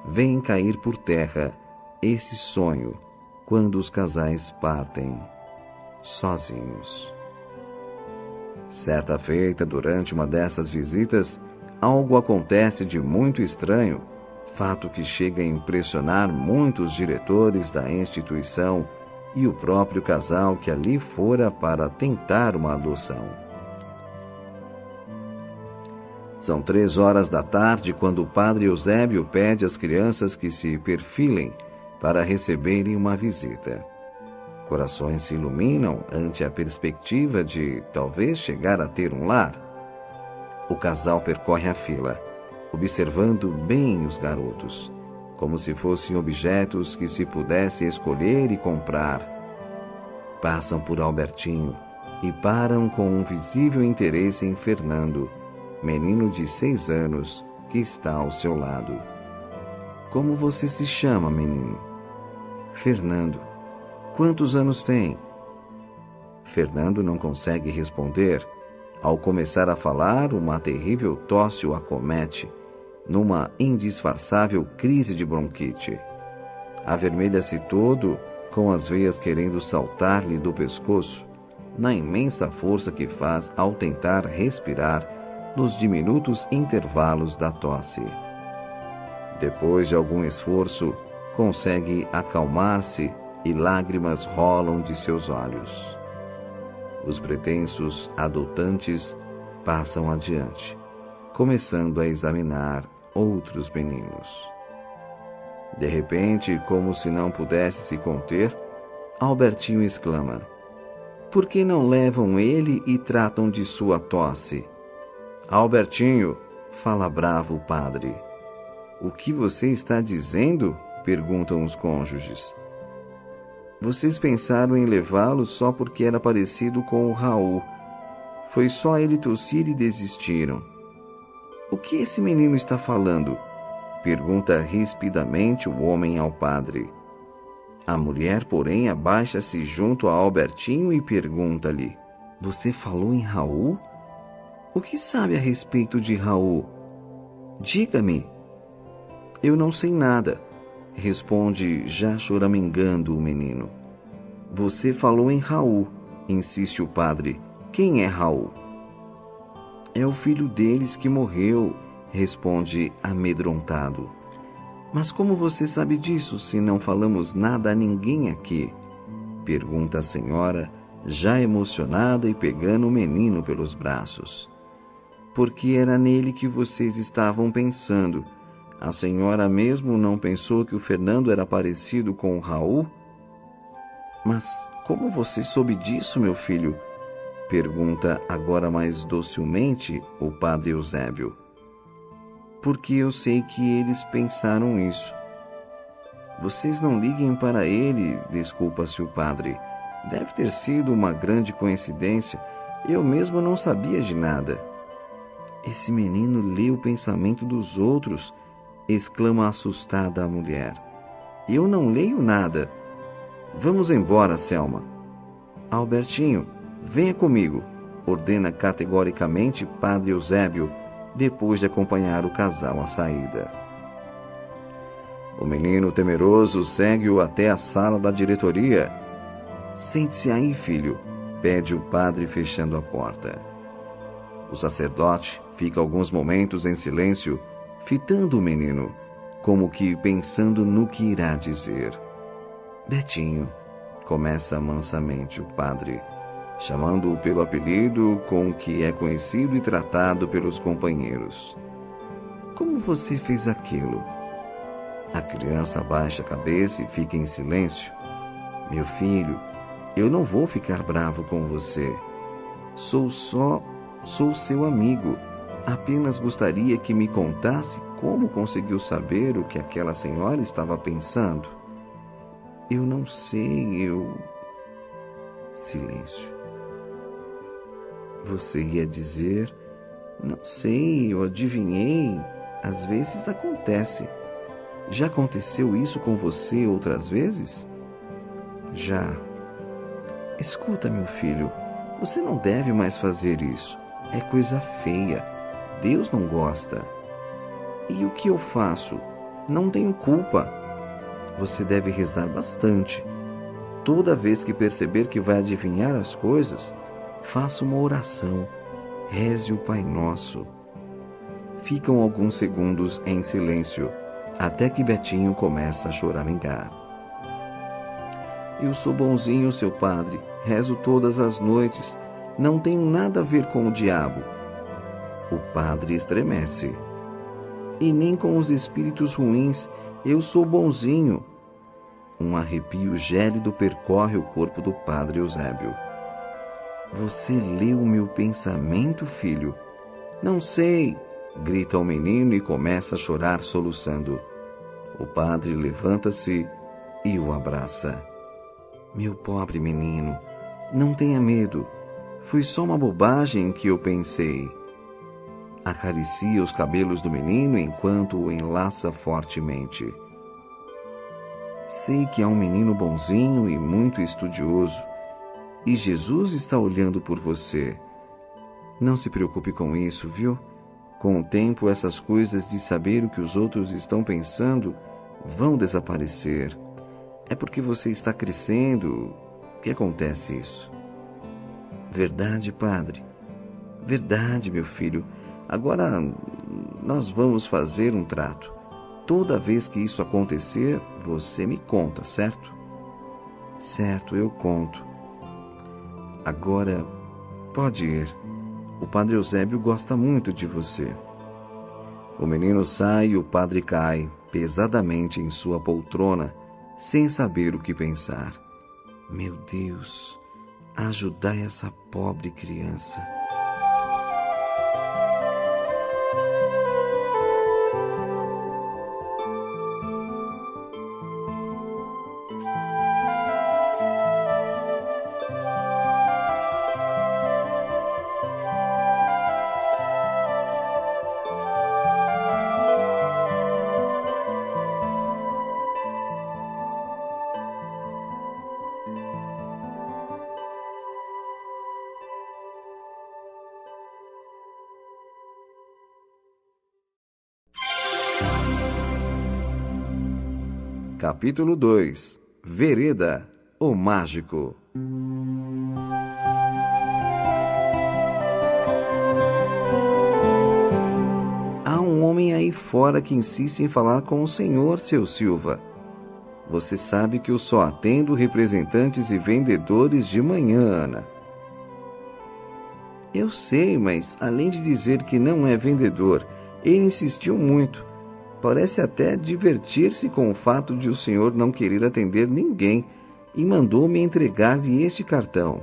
veem cair por terra esse sonho quando os casais partem sozinhos. Certa feita, durante uma dessas visitas, algo acontece de muito estranho, fato que chega a impressionar muitos diretores da instituição e o próprio casal que ali fora para tentar uma adoção. São 3 da tarde quando o padre Eusébio pede às crianças que se perfilem para receberem uma visita. Corações se iluminam ante a perspectiva de talvez chegar a ter um lar. O casal percorre a fila, observando bem os garotos, como se fossem objetos que se pudesse escolher e comprar. Passam por Albertinho e param com um visível interesse em Fernando, menino de 6 anos que está ao seu lado. Como você se chama, menino? Fernando. Quantos anos tem? Fernando não consegue responder, Ao começar a falar, uma terrível tosse o acomete, numa indisfarçável crise de bronquite. Avermelha-se todo, com as veias querendo saltar-lhe do pescoço, na imensa força que faz ao tentar respirar nos diminutos intervalos da tosse. Depois de algum esforço, consegue acalmar-se e lágrimas rolam de seus olhos. Os pretensos adotantes passam adiante, começando a examinar outros meninos. De repente, como se não pudesse se conter, Albertinho exclama: "Por que não levam ele e tratam de sua tosse?" "Albertinho", fala bravo o padre. "O que você está dizendo?" perguntam os cônjuges. "Vocês pensaram em levá-lo só porque era parecido com o Raul. Foi só ele tossir e desistiram." "O que esse menino está falando?" pergunta rispidamente o homem ao padre. A mulher, porém, abaixa-se junto a Albertinho e pergunta-lhe: "Você falou em Raul? O que sabe a respeito de Raul? Diga-me." "Eu não sei nada", responde já choramingando o menino. "Você falou em Raul", insiste o padre. "Quem é Raul?" "É o filho deles que morreu", responde amedrontado. "Mas como você sabe disso, se não falamos nada a ninguém aqui?" pergunta a senhora, já emocionada e pegando o menino pelos braços. "Porque era nele que vocês estavam pensando. A senhora mesmo não pensou que o Fernando era parecido com o Raul?" "Mas como você soube disso, meu filho?" pergunta agora mais docilmente o padre Eusébio. "Porque eu sei que eles pensaram isso." "Vocês não liguem para ele", desculpa-se o padre. "Deve ter sido uma grande coincidência. Eu mesmo não sabia de nada." "Esse menino lê o pensamento dos outros", exclama assustada a mulher. "Eu não leio nada." "Vamos embora, Selma." "Albertinho, venha comigo", ordena categoricamente padre Eusébio, depois de acompanhar o casal à saída. O menino temeroso segue-o até a sala da diretoria. "Sente-se aí, filho", pede o padre fechando a porta. O sacerdote fica alguns momentos em silêncio, fitando o menino, como que pensando no que irá dizer. "Betinho", começa mansamente o padre, chamando-o pelo apelido com que é conhecido e tratado pelos companheiros. "Como você fez aquilo?" A criança abaixa a cabeça e fica em silêncio. "Meu filho, eu não vou ficar bravo com você. Sou seu amigo. Apenas gostaria que me contasse como conseguiu saber o que aquela senhora estava pensando." "Eu não sei, Silêncio. "Você ia dizer?" "Não sei, eu adivinhei. Às vezes acontece." "Já aconteceu isso com você outras vezes?" "Já." "Escuta, meu filho, você não deve mais fazer isso. É coisa feia. Deus não gosta." "E o que eu faço? Não tenho culpa." "Você deve rezar bastante. Toda vez que perceber que vai adivinhar as coisas, faça uma oração. Reze o Pai Nosso." Ficam alguns segundos em silêncio, até que Betinho começa a choramingar. "Eu sou bonzinho, seu padre. Rezo todas as noites. Não tenho nada a ver com o diabo." O padre estremece. "E nem com os espíritos ruins. Eu sou bonzinho." Um arrepio gélido percorre o corpo do padre Eusébio. "Você leu o meu pensamento, filho?" "Não sei", grita o menino e começa a chorar soluçando. O padre levanta-se e o abraça. "Meu pobre menino, não tenha medo. Foi só uma bobagem que eu pensei." Acaricia os cabelos do menino enquanto o enlaça fortemente. "Sei que é um menino bonzinho e muito estudioso, e Jesus está olhando por você. Não se preocupe com isso, viu? Com o tempo, essas coisas de saber o que os outros estão pensando vão desaparecer. É porque você está crescendo que acontece isso. Verdade, padre. Verdade, meu filho. Agora nós vamos fazer um trato. Toda vez que isso acontecer, você me conta, certo? Certo, eu conto. Agora, pode ir. O padre Eusébio gosta muito de você. O menino sai e o padre cai pesadamente em sua poltrona, sem saber o que pensar. Meu Deus, ajudai essa pobre criança. Capítulo 2. Vereda, o mágico. Há um homem aí fora que insiste em falar com o senhor, seu Silva. Você sabe que eu só atendo representantes e vendedores de manhã, Ana. Eu sei, mas além de dizer que não é vendedor, ele insistiu muito. Parece até divertir-se com o fato de o senhor não querer atender ninguém e mandou-me entregar-lhe este cartão.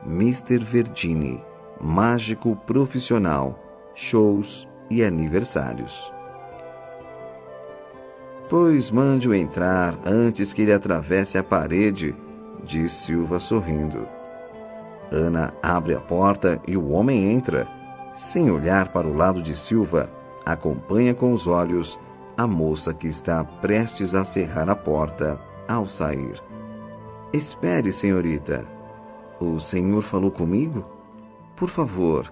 Mr. Verdini, mágico profissional, shows e aniversários. Pois mande-o entrar antes que ele atravesse a parede, disse Silva sorrindo. Ana abre a porta e o homem entra, sem olhar para o lado de Silva. Acompanha com os olhos a moça que está prestes a cerrar a porta ao sair. Espere, senhorita. O senhor falou comigo? Por favor.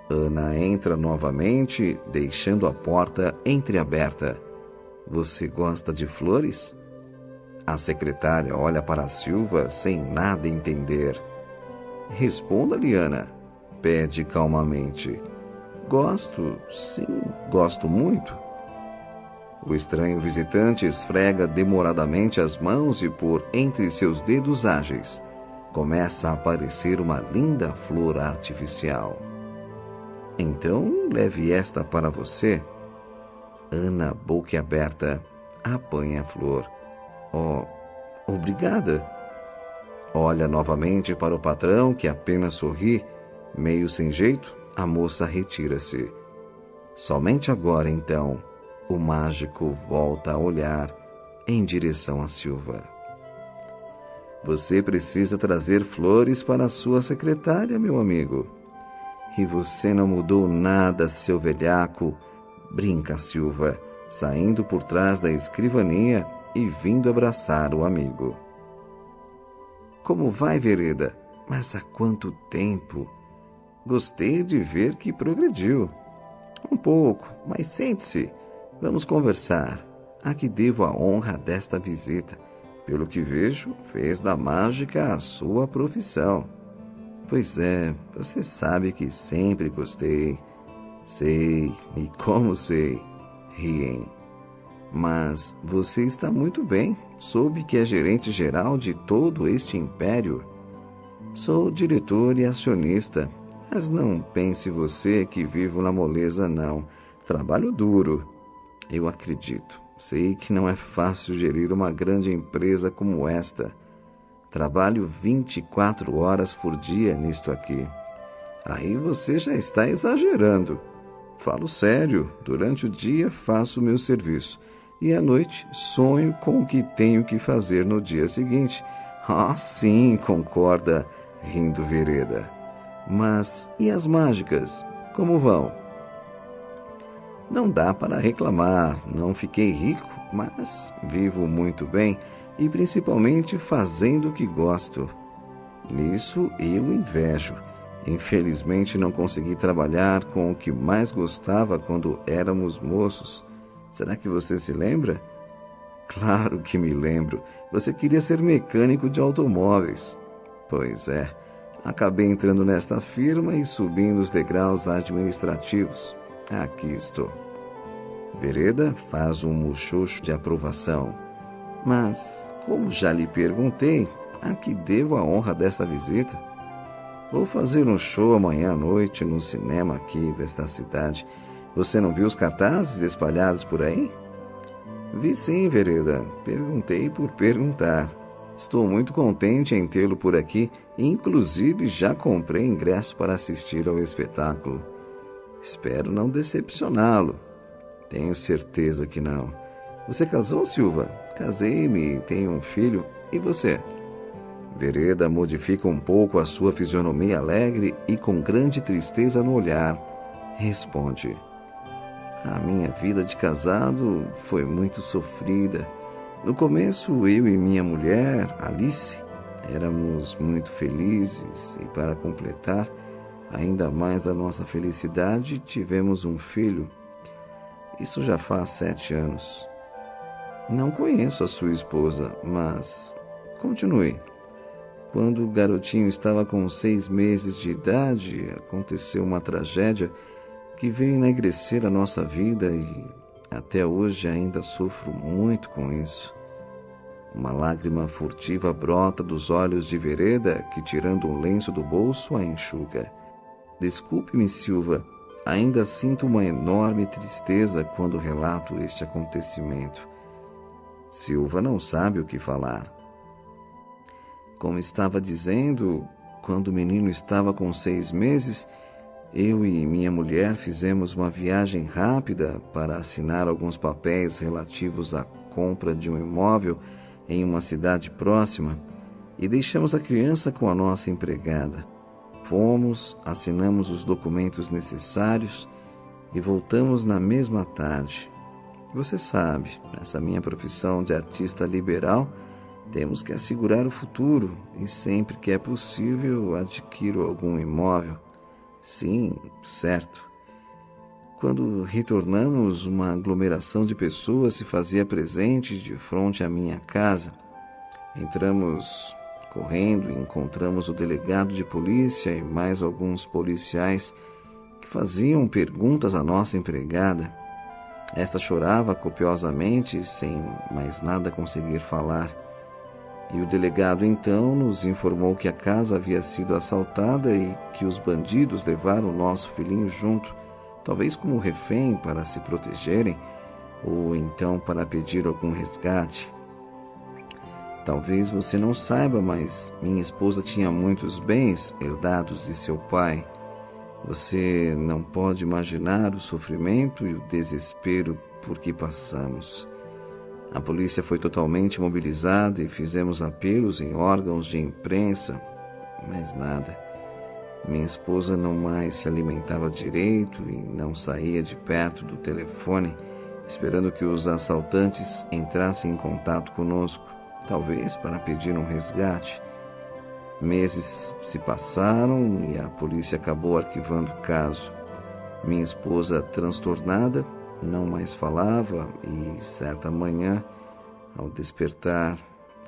Ana entra novamente, deixando a porta entreaberta. Você gosta de flores? A secretária olha para Silva sem nada entender. Responda-lhe, Ana, pede calmamente. Gosto, sim, gosto muito. O estranho visitante esfrega demoradamente as mãos e por entre seus dedos ágeis começa a aparecer uma linda flor artificial. Então, leve esta para você. Ana, boquiaberta, apanha a flor. Oh, obrigada. Olha novamente para o patrão, que apenas sorri, meio sem jeito. A moça retira-se. Somente agora, então, o mágico volta a olhar em direção a Silva. Você precisa trazer flores para a sua secretária, meu amigo. E você não mudou nada, seu velhaco, brinca Silva, saindo por trás da escrivaninha e vindo abraçar o amigo. Como vai, Vereda? Mas há quanto tempo? Gostei de ver que progrediu. Um pouco, mas sente-se. Vamos conversar. A que devo a honra desta visita. Pelo que vejo, fez da mágica a sua profissão. Pois é, você sabe que sempre gostei. Sei, e como sei, riem. Mas você está muito bem. Soube que é gerente geral de todo este império. Sou diretor e acionista. Mas não pense você que vivo na moleza, não. Trabalho duro. Eu acredito. Sei que não é fácil gerir uma grande empresa como esta. Trabalho 24 horas por dia nisto aqui. Aí você já está exagerando. Falo sério. Durante o dia faço o meu serviço. E à noite sonho com o que tenho que fazer no dia seguinte. Ah, sim, concorda, rindo Vereda. Mas e as mágicas? Como vão? Não dá para reclamar. Não fiquei rico, mas vivo muito bem e principalmente fazendo o que gosto. Nisso eu invejo. Infelizmente não consegui trabalhar com o que mais gostava quando éramos moços. Será que você se lembra? Claro que me lembro. Você queria ser mecânico de automóveis. Pois é, acabei entrando nesta firma e subindo os degraus administrativos. Aqui estou. Vereda faz um muxoxo de aprovação. Mas, como já lhe perguntei, a que devo a honra desta visita? Vou fazer um show amanhã à noite no cinema aqui desta cidade. Você não viu os cartazes espalhados por aí? Vi sim, Vereda. Perguntei por perguntar. Estou muito contente em tê-lo por aqui e inclusive já comprei ingresso para assistir ao espetáculo. Espero não decepcioná-lo. Tenho certeza que não. Você casou, Silva? Casei-me, tenho um filho. E você? Vereda modifica um pouco a sua fisionomia alegre e com grande tristeza no olhar. Responde: a minha vida de casado foi muito sofrida. No começo, eu e minha mulher, Alice, éramos muito felizes e, para completar ainda mais a nossa felicidade, tivemos um filho. Isso já faz 7 anos. Não conheço a sua esposa, mas continue. Quando o garotinho estava com 6 meses de idade, aconteceu uma tragédia que veio enegrecer a nossa vida e até hoje ainda sofro muito com isso. Uma lágrima furtiva brota dos olhos de Vereda, que, tirando um lenço do bolso, a enxuga. Desculpe-me, Silva, ainda sinto uma enorme tristeza quando relato este acontecimento. Silva não sabe o que falar. Como estava dizendo, quando o menino estava com 6 meses, eu e minha mulher fizemos uma viagem rápida para assinar alguns papéis relativos à compra de um imóvel em uma cidade próxima e deixamos a criança com a nossa empregada. Fomos, assinamos os documentos necessários e voltamos na mesma tarde. Você sabe, nessa minha profissão de artista liberal, temos que assegurar o futuro e sempre que é possível adquiro algum imóvel. Sim, certo. Quando retornamos, uma aglomeração de pessoas se fazia presente de frente à minha casa. Entramos correndo e encontramos o delegado de polícia e mais alguns policiais que faziam perguntas à nossa empregada. Esta chorava copiosamente, sem mais nada conseguir falar. E o delegado então nos informou que a casa havia sido assaltada e que os bandidos levaram o nosso filhinho junto, talvez como refém para se protegerem ou então para pedir algum resgate. Talvez você não saiba, mas minha esposa tinha muitos bens herdados de seu pai. Você não pode imaginar o sofrimento e o desespero por que passamos. A polícia foi totalmente mobilizada e fizemos apelos em órgãos de imprensa, mas nada. Minha esposa não mais se alimentava direito e não saía de perto do telefone, esperando que os assaltantes entrassem em contato conosco, talvez para pedir um resgate. Meses se passaram e a polícia acabou arquivando o caso. Minha esposa, transtornada, não mais falava e, certa manhã, ao despertar,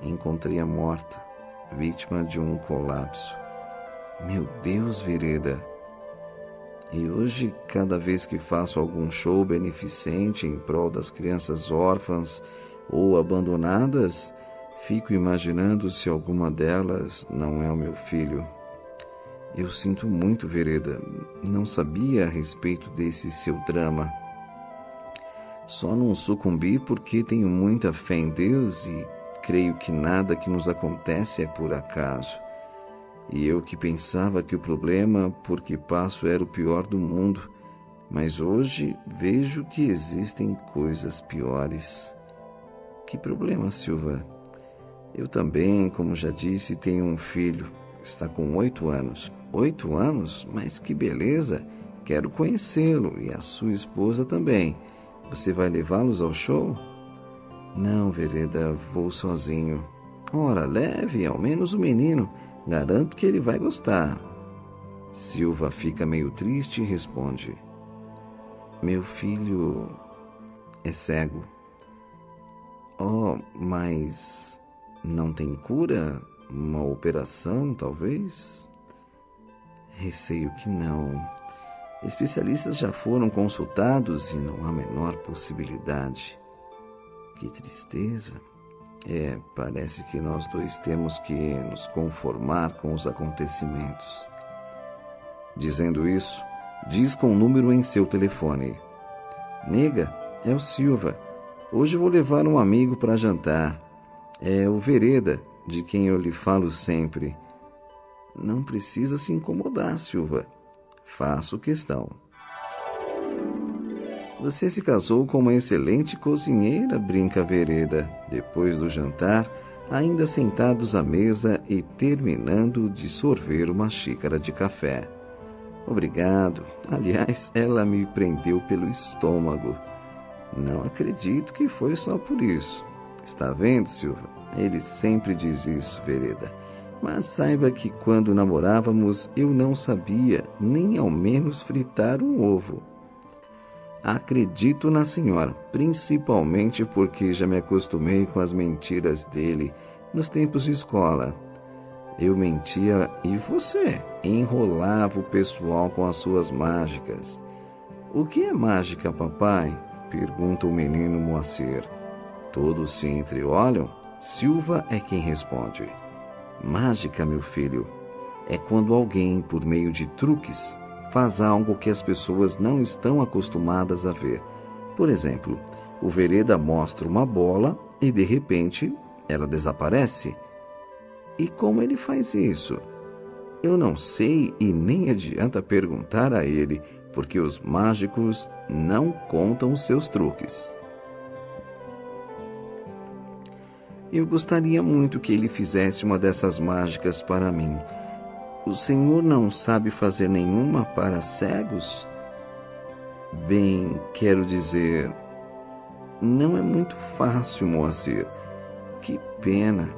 encontrei-a morta, vítima de um colapso. Meu Deus, Vereda! E hoje, cada vez que faço algum show beneficente em prol das crianças órfãs ou abandonadas, fico imaginando se alguma delas não é o meu filho. Eu sinto muito, Vereda. Não sabia a respeito desse seu drama. Só não sucumbi porque tenho muita fé em Deus e creio que nada que nos acontece é por acaso. E eu que pensava que o problema por que passo era o pior do mundo, mas hoje vejo que existem coisas piores. Que problema, Silva? Eu também, como já disse, tenho um filho. Está com 8 anos. 8 anos? Mas que beleza! Quero conhecê-lo e a sua esposa também. Você vai levá-los ao show? Não, Vereda, vou sozinho. Ora, leve ao menos o menino. Garanto que ele vai gostar. Silva fica meio triste e responde: Meu filho é cego. Oh, mas não tem cura? Uma operação, talvez? Receio que não. Especialistas já foram consultados e não há a menor possibilidade. Que tristeza. Parece que nós dois temos que nos conformar com os acontecimentos. Dizendo isso, disca um número em seu telefone. Nega, é o Silva. Hoje vou levar um amigo para jantar. É o Vereda, de quem eu lhe falo sempre. Não precisa se incomodar, Silva. Faço questão. Você se casou com uma excelente cozinheira, brinca Vereda, depois do jantar, ainda sentados à mesa e terminando de sorver uma xícara de café. Obrigado. Aliás, ela me prendeu pelo estômago. Não acredito que foi só por isso. Está vendo, Silva? Ele sempre diz isso, Vereda. Mas saiba que quando namorávamos eu não sabia nem ao menos fritar um ovo. Acredito na senhora, principalmente porque já me acostumei com as mentiras dele nos tempos de escola. Eu mentia e você enrolava o pessoal com as suas mágicas. O que é mágica, papai? Pergunta o menino Moacir. Todos se entreolham. Silva é quem responde. Mágica, meu filho, é quando alguém, por meio de truques, faz algo que as pessoas não estão acostumadas a ver. Por exemplo, o Vereda mostra uma bola e, de repente, ela desaparece. E como ele faz isso? Eu não sei e nem adianta perguntar a ele, porque os mágicos não contam os seus truques. Eu gostaria muito que ele fizesse uma dessas mágicas para mim. O senhor não sabe fazer nenhuma para cegos? Bem, quero dizer, não é muito fácil, Moacir. Que pena.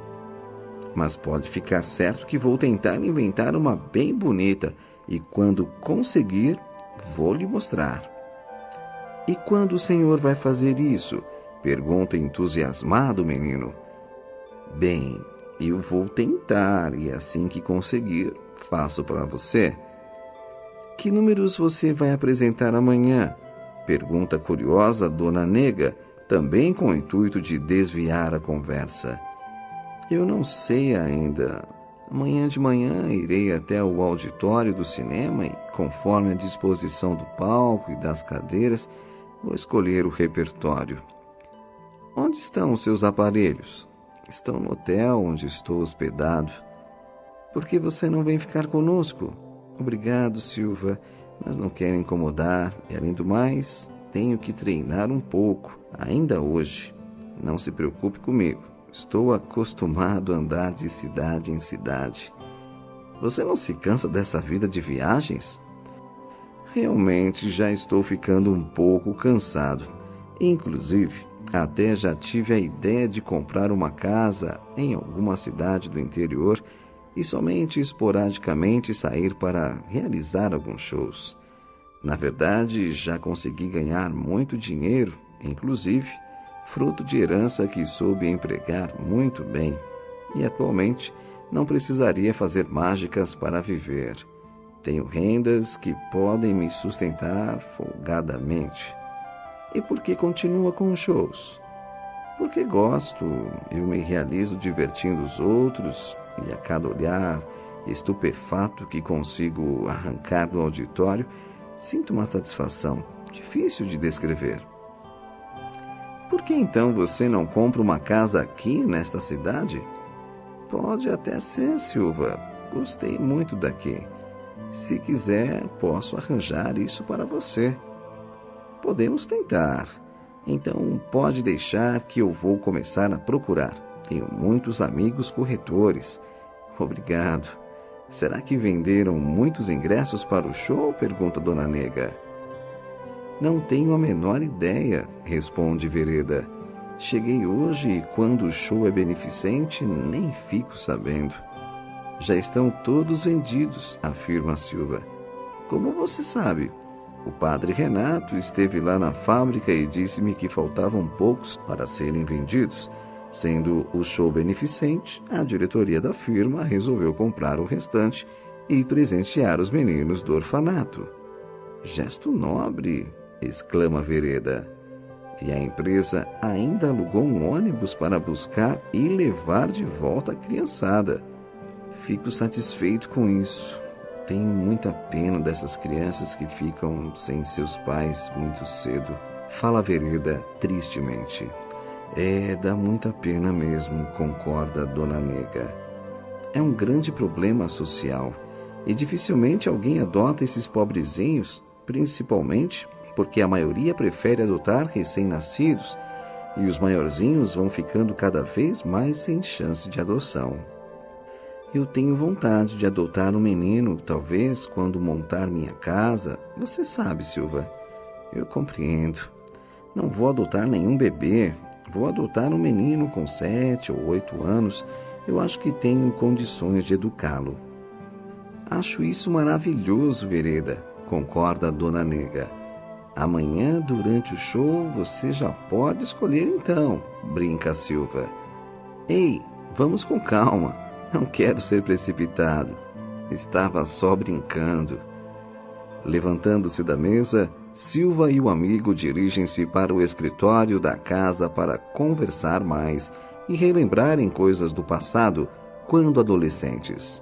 Mas pode ficar certo que vou tentar inventar uma bem bonita e quando conseguir, vou lhe mostrar. E quando o senhor vai fazer isso? Pergunta entusiasmado o menino. Bem, eu vou tentar e assim que conseguir, faço para você. Que números você vai apresentar amanhã? Pergunta curiosa a dona Nega, também com o intuito de desviar a conversa. Eu não sei ainda. Amanhã de manhã irei até o auditório do cinema e, conforme a disposição do palco e das cadeiras, vou escolher o repertório. Onde estão os seus aparelhos? Estão no hotel onde estou hospedado. Por que você não vem ficar conosco? Obrigado, Silva, mas não quero incomodar e, além do mais, tenho que treinar um pouco, ainda hoje. Não se preocupe comigo, estou acostumado a andar de cidade em cidade. Você não se cansa dessa vida de viagens? Realmente já estou ficando um pouco cansado. Inclusive, até já tive a ideia de comprar uma casa em alguma cidade do interior e somente esporadicamente sair para realizar alguns shows. Na verdade, já consegui ganhar muito dinheiro, inclusive fruto de herança que soube empregar muito bem, e atualmente não precisaria fazer mágicas para viver. Tenho rendas que podem me sustentar folgadamente. E por que continua com os shows? Porque gosto, eu me realizo divertindo os outros, e a cada olhar estupefato que consigo arrancar do auditório, sinto uma satisfação difícil de descrever. Por que então você não compra uma casa aqui nesta cidade? Pode até ser, Silva. Gostei muito daqui. Se quiser, posso arranjar isso para você. Podemos tentar. Então pode deixar que eu vou começar a procurar. Tenho muitos amigos corretores. Obrigado. Será que venderam muitos ingressos para o show? Pergunta Dona Nega. Não tenho a menor ideia, responde Vereda. Cheguei hoje e quando o show é beneficente, nem fico sabendo. Já estão todos vendidos, afirma Silva. Como você sabe? O padre Renato esteve lá na fábrica e disse-me que faltavam poucos para serem vendidos. Sendo o show beneficente, a diretoria da firma resolveu comprar o restante e presentear os meninos do orfanato. Gesto nobre, exclama Vereda. E a empresa ainda alugou um ônibus para buscar e levar de volta a criançada. Fico satisfeito com isso. Tenho muita pena dessas crianças que ficam sem seus pais muito cedo. Fala Vereda tristemente. Dá muita pena mesmo, concorda Dona Nega. É um grande problema social e dificilmente alguém adota esses pobrezinhos, principalmente porque a maioria prefere adotar recém-nascidos e os maiorzinhos vão ficando cada vez mais sem chance de adoção. Eu tenho vontade de adotar um menino, talvez quando montar minha casa. Você sabe, Silva, eu compreendo. Não vou adotar nenhum bebê. Vou adotar um menino com 7 ou 8 anos. Eu acho que tenho condições de educá-lo. Acho isso maravilhoso, Vereda, concorda a Dona Nega. Amanhã, durante o show, você já pode escolher então, brinca Silva. Ei, vamos com calma. Não quero ser precipitado. Estava só brincando. Levantando-se da mesa, Silva e o amigo dirigem-se para o escritório da casa para conversar mais e relembrarem coisas do passado quando adolescentes.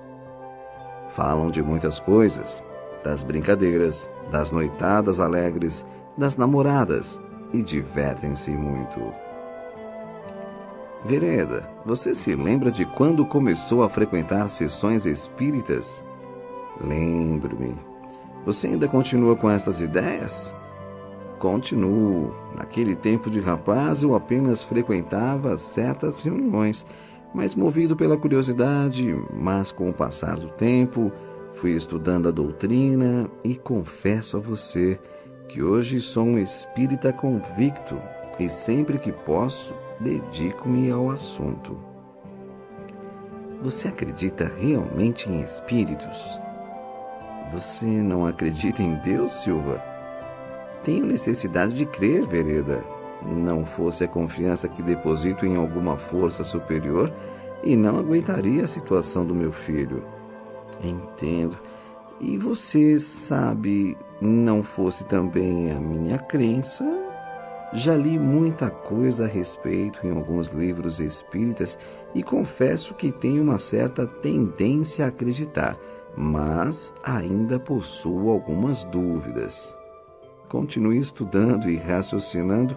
Falam de muitas coisas, das brincadeiras, das noitadas alegres, das namoradas e divertem-se muito. Vereda, você se lembra de quando começou a frequentar sessões espíritas? Lembro-me. Você ainda continua com essas ideias? Continuo. Naquele tempo de rapaz eu apenas frequentava certas reuniões, mas movido pela curiosidade, mas com o passar do tempo, fui estudando a doutrina e confesso a você que hoje sou um espírita convicto e sempre que posso, dedico-me ao assunto. Você acredita realmente em espíritos? Você não acredita em Deus, Silva? Tenho necessidade de crer, Vereda. Não fosse a confiança que deposito em alguma força superior e não aguentaria a situação do meu filho. Entendo. E você sabe, não fosse também a minha crença... Já li muita coisa a respeito em alguns livros espíritas e confesso que tenho uma certa tendência a acreditar, mas ainda possuo algumas dúvidas. Continue estudando e raciocinando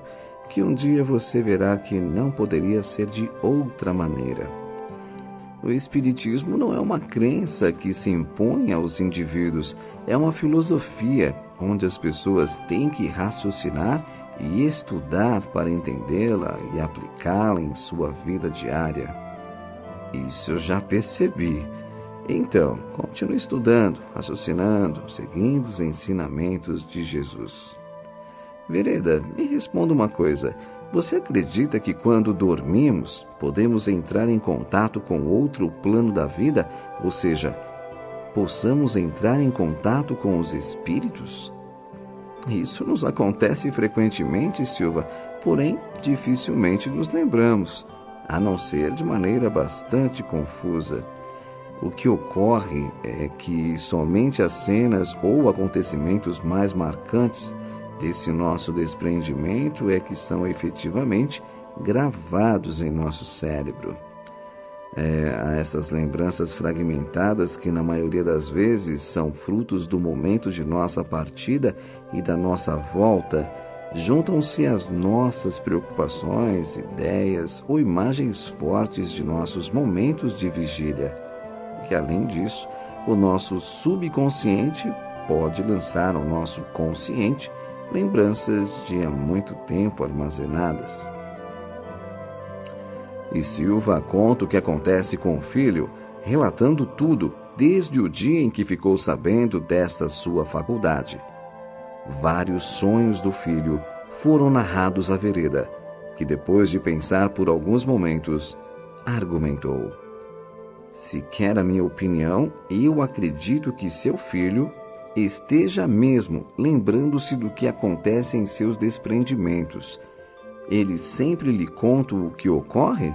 que um dia você verá que não poderia ser de outra maneira. O Espiritismo não é uma crença que se impõe aos indivíduos, é uma filosofia onde as pessoas têm que raciocinar e estudar para entendê-la e aplicá-la em sua vida diária. Isso eu já percebi. Então, continue estudando, raciocinando, seguindo os ensinamentos de Jesus. Vereda, me responda uma coisa. Você acredita que quando dormimos, podemos entrar em contato com outro plano da vida? Ou seja, possamos entrar em contato com os espíritos? Isso nos acontece frequentemente, Silva, porém dificilmente nos lembramos, a não ser de maneira bastante confusa. O que ocorre é que somente as cenas ou acontecimentos mais marcantes desse nosso despreendimento é que são efetivamente gravados em nosso cérebro. Essas lembranças fragmentadas que na maioria das vezes são frutos do momento de nossa partida e da nossa volta, juntam-se às nossas preocupações, ideias ou imagens fortes de nossos momentos de vigília. E além disso, o nosso subconsciente pode lançar ao nosso consciente lembranças de há muito tempo armazenadas. E Silva conta o que acontece com o filho, relatando tudo desde o dia em que ficou sabendo desta sua faculdade. Vários sonhos do filho foram narrados à Vereda, que depois de pensar por alguns momentos, argumentou. Se quer a minha opinião, eu acredito que seu filho esteja mesmo lembrando-se do que acontece em seus desprendimentos. Ele sempre lhe conta o que ocorre?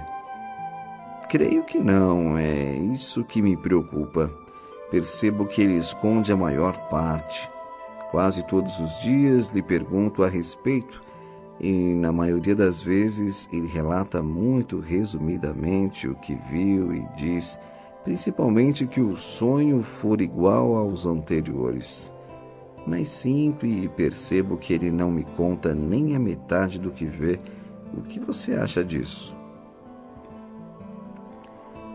Creio que não, é isso que me preocupa. Percebo que ele esconde a maior parte. Quase todos os dias lhe pergunto a respeito e, na maioria das vezes, ele relata muito resumidamente o que viu e diz, principalmente que o sonho for igual aos anteriores. Mas sempre percebo que ele não me conta nem a metade do que vê. O que você acha disso?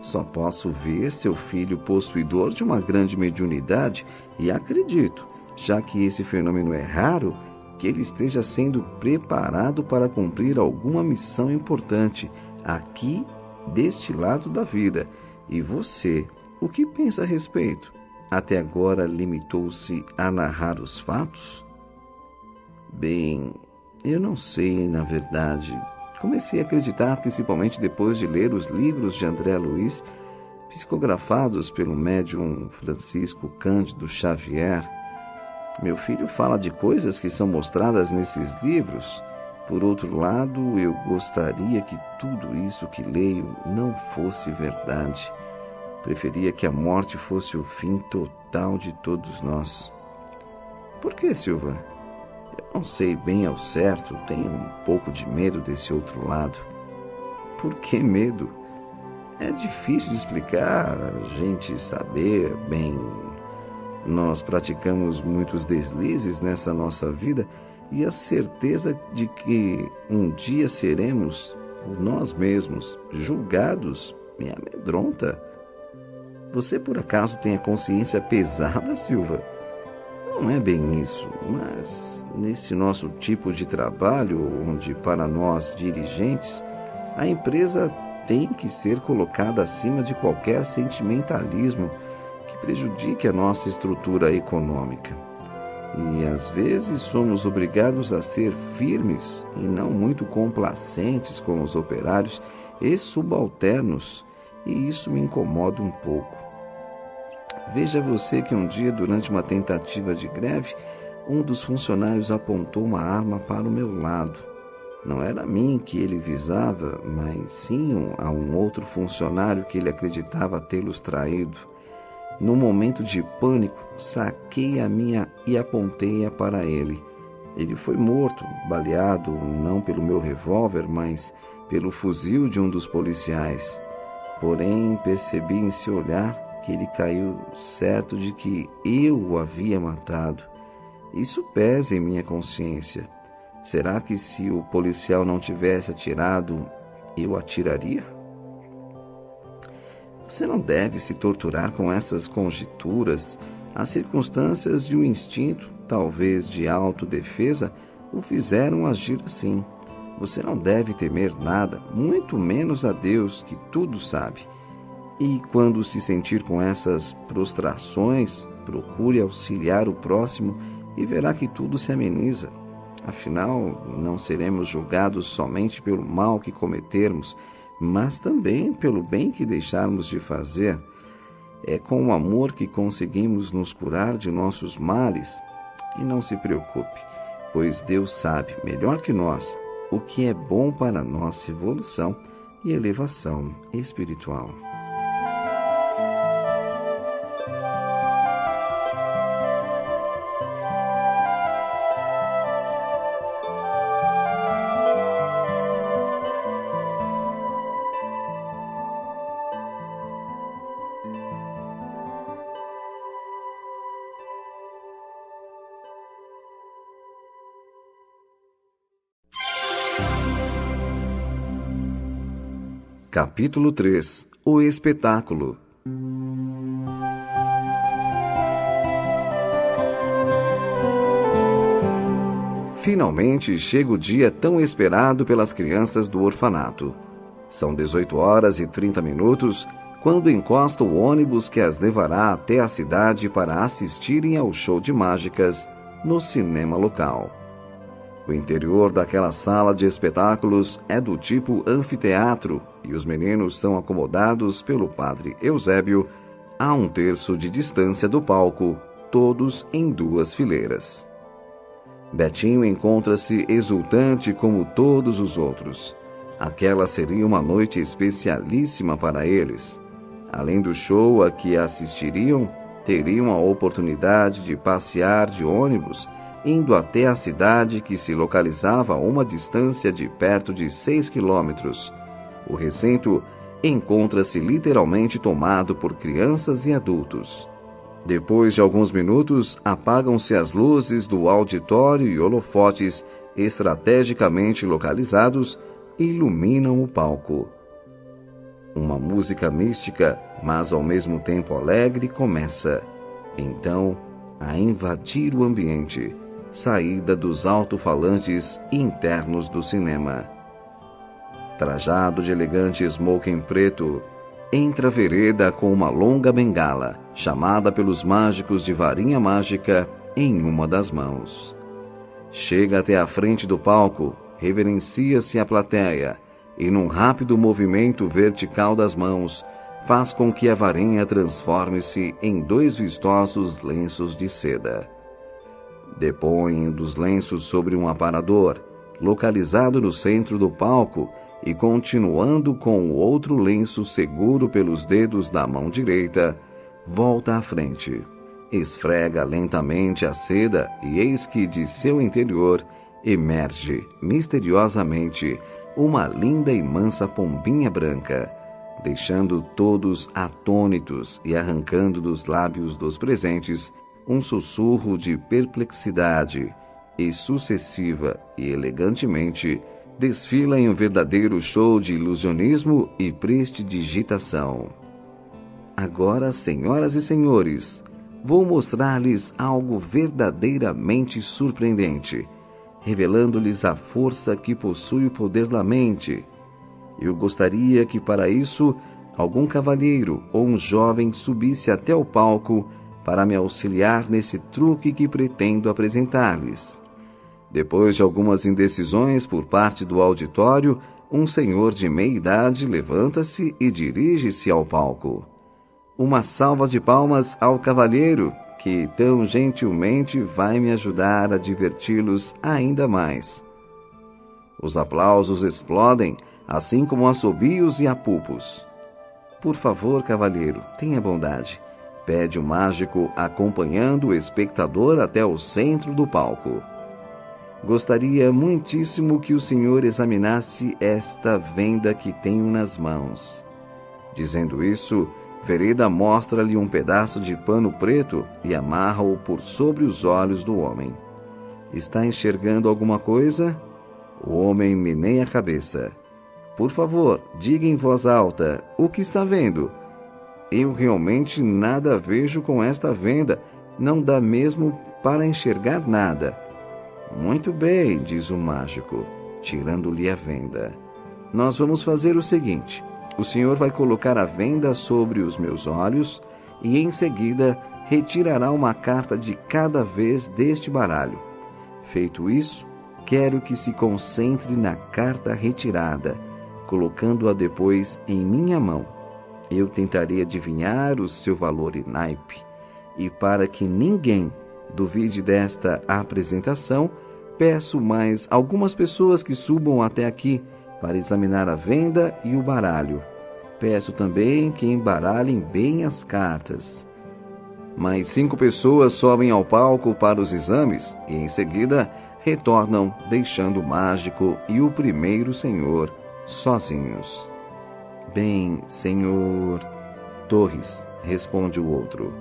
Só posso ver seu filho possuidor de uma grande mediunidade e acredito, já que esse fenômeno é raro, que ele esteja sendo preparado para cumprir alguma missão importante aqui, deste lado da vida. E você, o que pensa a respeito? Até agora limitou-se a narrar os fatos? Bem, eu não sei, na verdade. Comecei a acreditar principalmente depois de ler os livros de André Luiz, psicografados pelo médium Francisco Cândido Xavier. Meu filho fala de coisas que são mostradas nesses livros. Por outro lado, eu gostaria que tudo isso que leio não fosse verdade. Preferia que a morte fosse o fim total de todos nós. Por que, Silva? Eu não sei bem ao certo, tenho um pouco de medo desse outro lado. Por que medo? É difícil de explicar, a gente saber bem. Nós praticamos muitos deslizes nessa nossa vida e a certeza de que um dia seremos, por nós mesmos, julgados me amedronta. Você por acaso tem a consciência pesada, Silva? Não é bem isso, mas nesse nosso tipo de trabalho, onde para nós dirigentes, a empresa tem que ser colocada acima de qualquer sentimentalismo que prejudique a nossa estrutura econômica. E às vezes somos obrigados a ser firmes e não muito complacentes com os operários e subalternos, e isso me incomoda um pouco. Veja você que um dia, durante uma tentativa de greve, um dos funcionários apontou uma arma para o meu lado. Não era a mim que ele visava, mas sim a um outro funcionário que ele acreditava tê-los traído. Num momento de pânico, saquei a minha e apontei-a para ele. Ele foi morto, baleado não pelo meu revólver, mas pelo fuzil de um dos policiais. Porém, percebi em seu olhar que ele caiu certo de que eu o havia matado. Isso pesa em minha consciência. Será que se o policial não tivesse atirado, eu atiraria? Você não deve se torturar com essas conjecturas. As circunstâncias e o instinto, talvez de autodefesa, o fizeram agir assim. Você não deve temer nada, muito menos a Deus, que tudo sabe. E quando se sentir com essas prostrações, procure auxiliar o próximo e verá que tudo se ameniza. Afinal, não seremos julgados somente pelo mal que cometermos, mas também pelo bem que deixarmos de fazer. É com o amor que conseguimos nos curar de nossos males. E não se preocupe, pois Deus sabe, melhor que nós, o que é bom para a nossa evolução e elevação espiritual. Capítulo 3 – O espetáculo. Finalmente chega o dia tão esperado pelas crianças do orfanato. São 18h30 quando encosta o ônibus que as levará até a cidade para assistirem ao show de mágicas no cinema local. O interior daquela sala de espetáculos é do tipo anfiteatro e os meninos são acomodados pelo padre Eusébio a 1/3 de distância do palco, todos em 2 fileiras. Betinho encontra-se exultante como todos os outros. Aquela seria uma noite especialíssima para eles. Além do show a que assistiriam, teriam a oportunidade de passear de ônibus, indo até a cidade que se localizava a uma distância de perto de 6 quilômetros. O recinto encontra-se literalmente tomado por crianças e adultos. Depois de alguns minutos, apagam-se as luzes do auditório e holofotes estrategicamente localizados iluminam o palco. Uma música mística, mas ao mesmo tempo alegre, começa, então, a invadir o ambiente, saída dos alto-falantes internos do cinema. Trajado de elegante smoking preto, entra a vereda com uma longa bengala, chamada pelos mágicos de varinha mágica, em uma das mãos. Chega até a frente do palco, reverencia-se a plateia, e num rápido movimento vertical das mãos, faz com que a varinha transforme-se em 2 vistosos lenços de seda. Depõe dos lenços sobre um aparador, localizado no centro do palco, e continuando com o outro lenço seguro pelos dedos da mão direita, volta à frente. Esfrega lentamente a seda e eis que de seu interior emerge, misteriosamente, uma linda e mansa pombinha branca, deixando todos atônitos e arrancando dos lábios dos presentes um sussurro de perplexidade, e sucessiva e elegantemente desfila em um verdadeiro show de ilusionismo e prestidigitação. Agora, senhoras e senhores, vou mostrar-lhes algo verdadeiramente surpreendente, revelando-lhes a força que possui o poder da mente. Eu gostaria que para isso algum cavalheiro ou um jovem subisse até o palco para me auxiliar nesse truque que pretendo apresentar-lhes. Depois de algumas indecisões por parte do auditório, um senhor de meia-idade levanta-se e dirige-se ao palco. Uma salva de palmas ao cavalheiro, que tão gentilmente vai me ajudar a diverti-los ainda mais. Os aplausos explodem, assim como assobios e apupos. Por favor, cavalheiro, tenha bondade, pede o mágico, acompanhando o espectador até o centro do palco. Gostaria muitíssimo que o senhor examinasse esta venda que tenho nas mãos. Dizendo isso, Vereda mostra-lhe um pedaço de pano preto e amarra-o por sobre os olhos do homem. Está enxergando alguma coisa? O homem meneia a cabeça. Por favor, diga em voz alta, o que está vendo? Eu realmente nada vejo com esta venda, não dá mesmo para enxergar nada. Muito bem, diz o mágico, tirando-lhe a venda. Nós vamos fazer o seguinte: o senhor vai colocar a venda sobre os meus olhos e em seguida retirará uma carta de cada vez deste baralho. Feito isso, quero que se concentre na carta retirada, colocando-a depois em minha mão. Eu tentarei adivinhar o seu valor e naipe, e para que ninguém duvide desta apresentação, peço mais algumas pessoas que subam até aqui para examinar a venda e o baralho. Peço também que embaralhem bem as cartas. Mais 5 pessoas sobem ao palco para os exames e em seguida retornam, deixando o mágico e o primeiro senhor sozinhos. Bem, senhor Torres, responde o outro.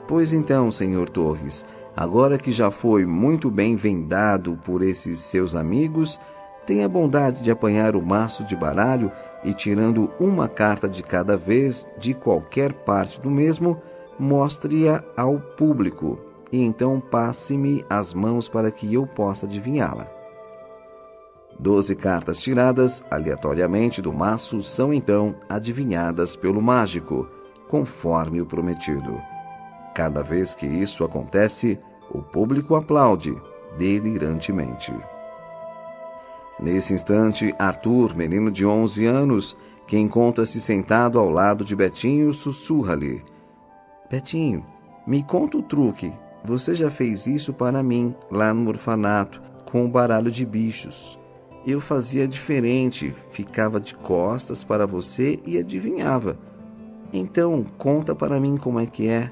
Pois então, senhor Torres, agora que já foi muito bem vendado por esses seus amigos, tenha bondade de apanhar o maço de baralho e, tirando uma carta de cada vez de qualquer parte do mesmo, mostre-a ao público, e então passe-me as mãos para que eu possa adivinhá-la. 12 cartas tiradas aleatoriamente do maço são então adivinhadas pelo mágico, conforme o prometido. Cada vez que isso acontece, o público aplaude delirantemente. Nesse instante, Arthur, menino de 11 anos, que encontra-se sentado ao lado de Betinho, sussurra-lhe: Betinho, me conta o truque. Você já fez isso para mim, lá no orfanato, com o baralho de bichos. Eu fazia diferente, ficava de costas para você e adivinhava. Então, conta para mim como é que é.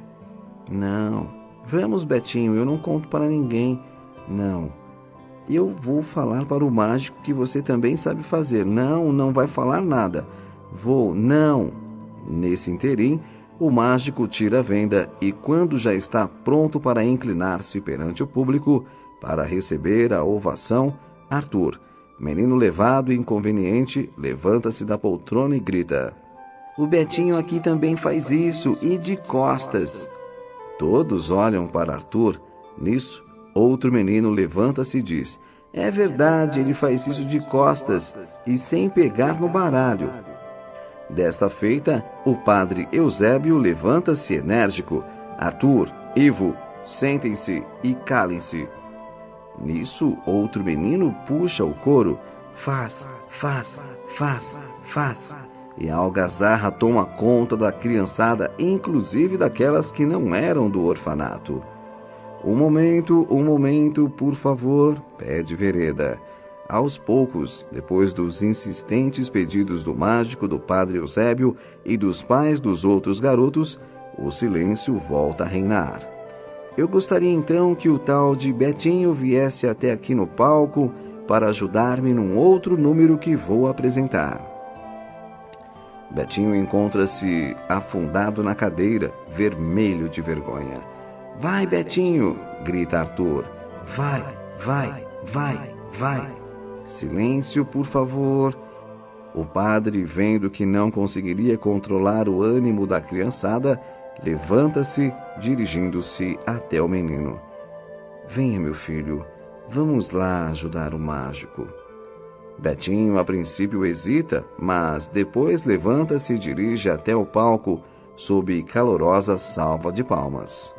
Não. Vamos, Betinho, eu não conto para ninguém. Não. Eu vou falar para o mágico que você também sabe fazer. Não, não vai falar nada. Vou, não. Nesse interim, o mágico tira a venda e, quando já está pronto para inclinar-se perante o público para receber a ovação, Arthur, menino levado e inconveniente, levanta-se da poltrona e grita: O Betinho aqui também faz isso, e de costas. Todos olham para Arthur. Nisso, outro menino levanta-se e diz: É verdade, ele faz isso de costas e sem pegar no baralho. Desta feita, o padre Eusébio levanta-se enérgico. Arthur, Ivo, sentem-se e calem-se. Nisso, outro menino puxa o coro: Faz, faz, faz, faz. E a algazarra toma conta da criançada, inclusive daquelas que não eram do orfanato. Um momento, por favor, pede Vereda. Aos poucos, depois dos insistentes pedidos do mágico, do padre Eusébio e dos pais dos outros garotos, o silêncio volta a reinar. Eu gostaria então que o tal de Betinho viesse até aqui no palco para ajudar-me num outro número que vou apresentar. Betinho encontra-se afundado na cadeira, vermelho de vergonha. Vai, Betinho! Grita Arthur. Vai, vai, vai, vai. Silêncio, por favor. O padre, vendo que não conseguiria controlar o ânimo da criançada, levanta-se, dirigindo-se até o menino. Venha, meu filho, vamos lá ajudar o mágico. Betinho, a princípio, hesita, mas depois levanta-se e dirige até o palco, sob calorosa salva de palmas.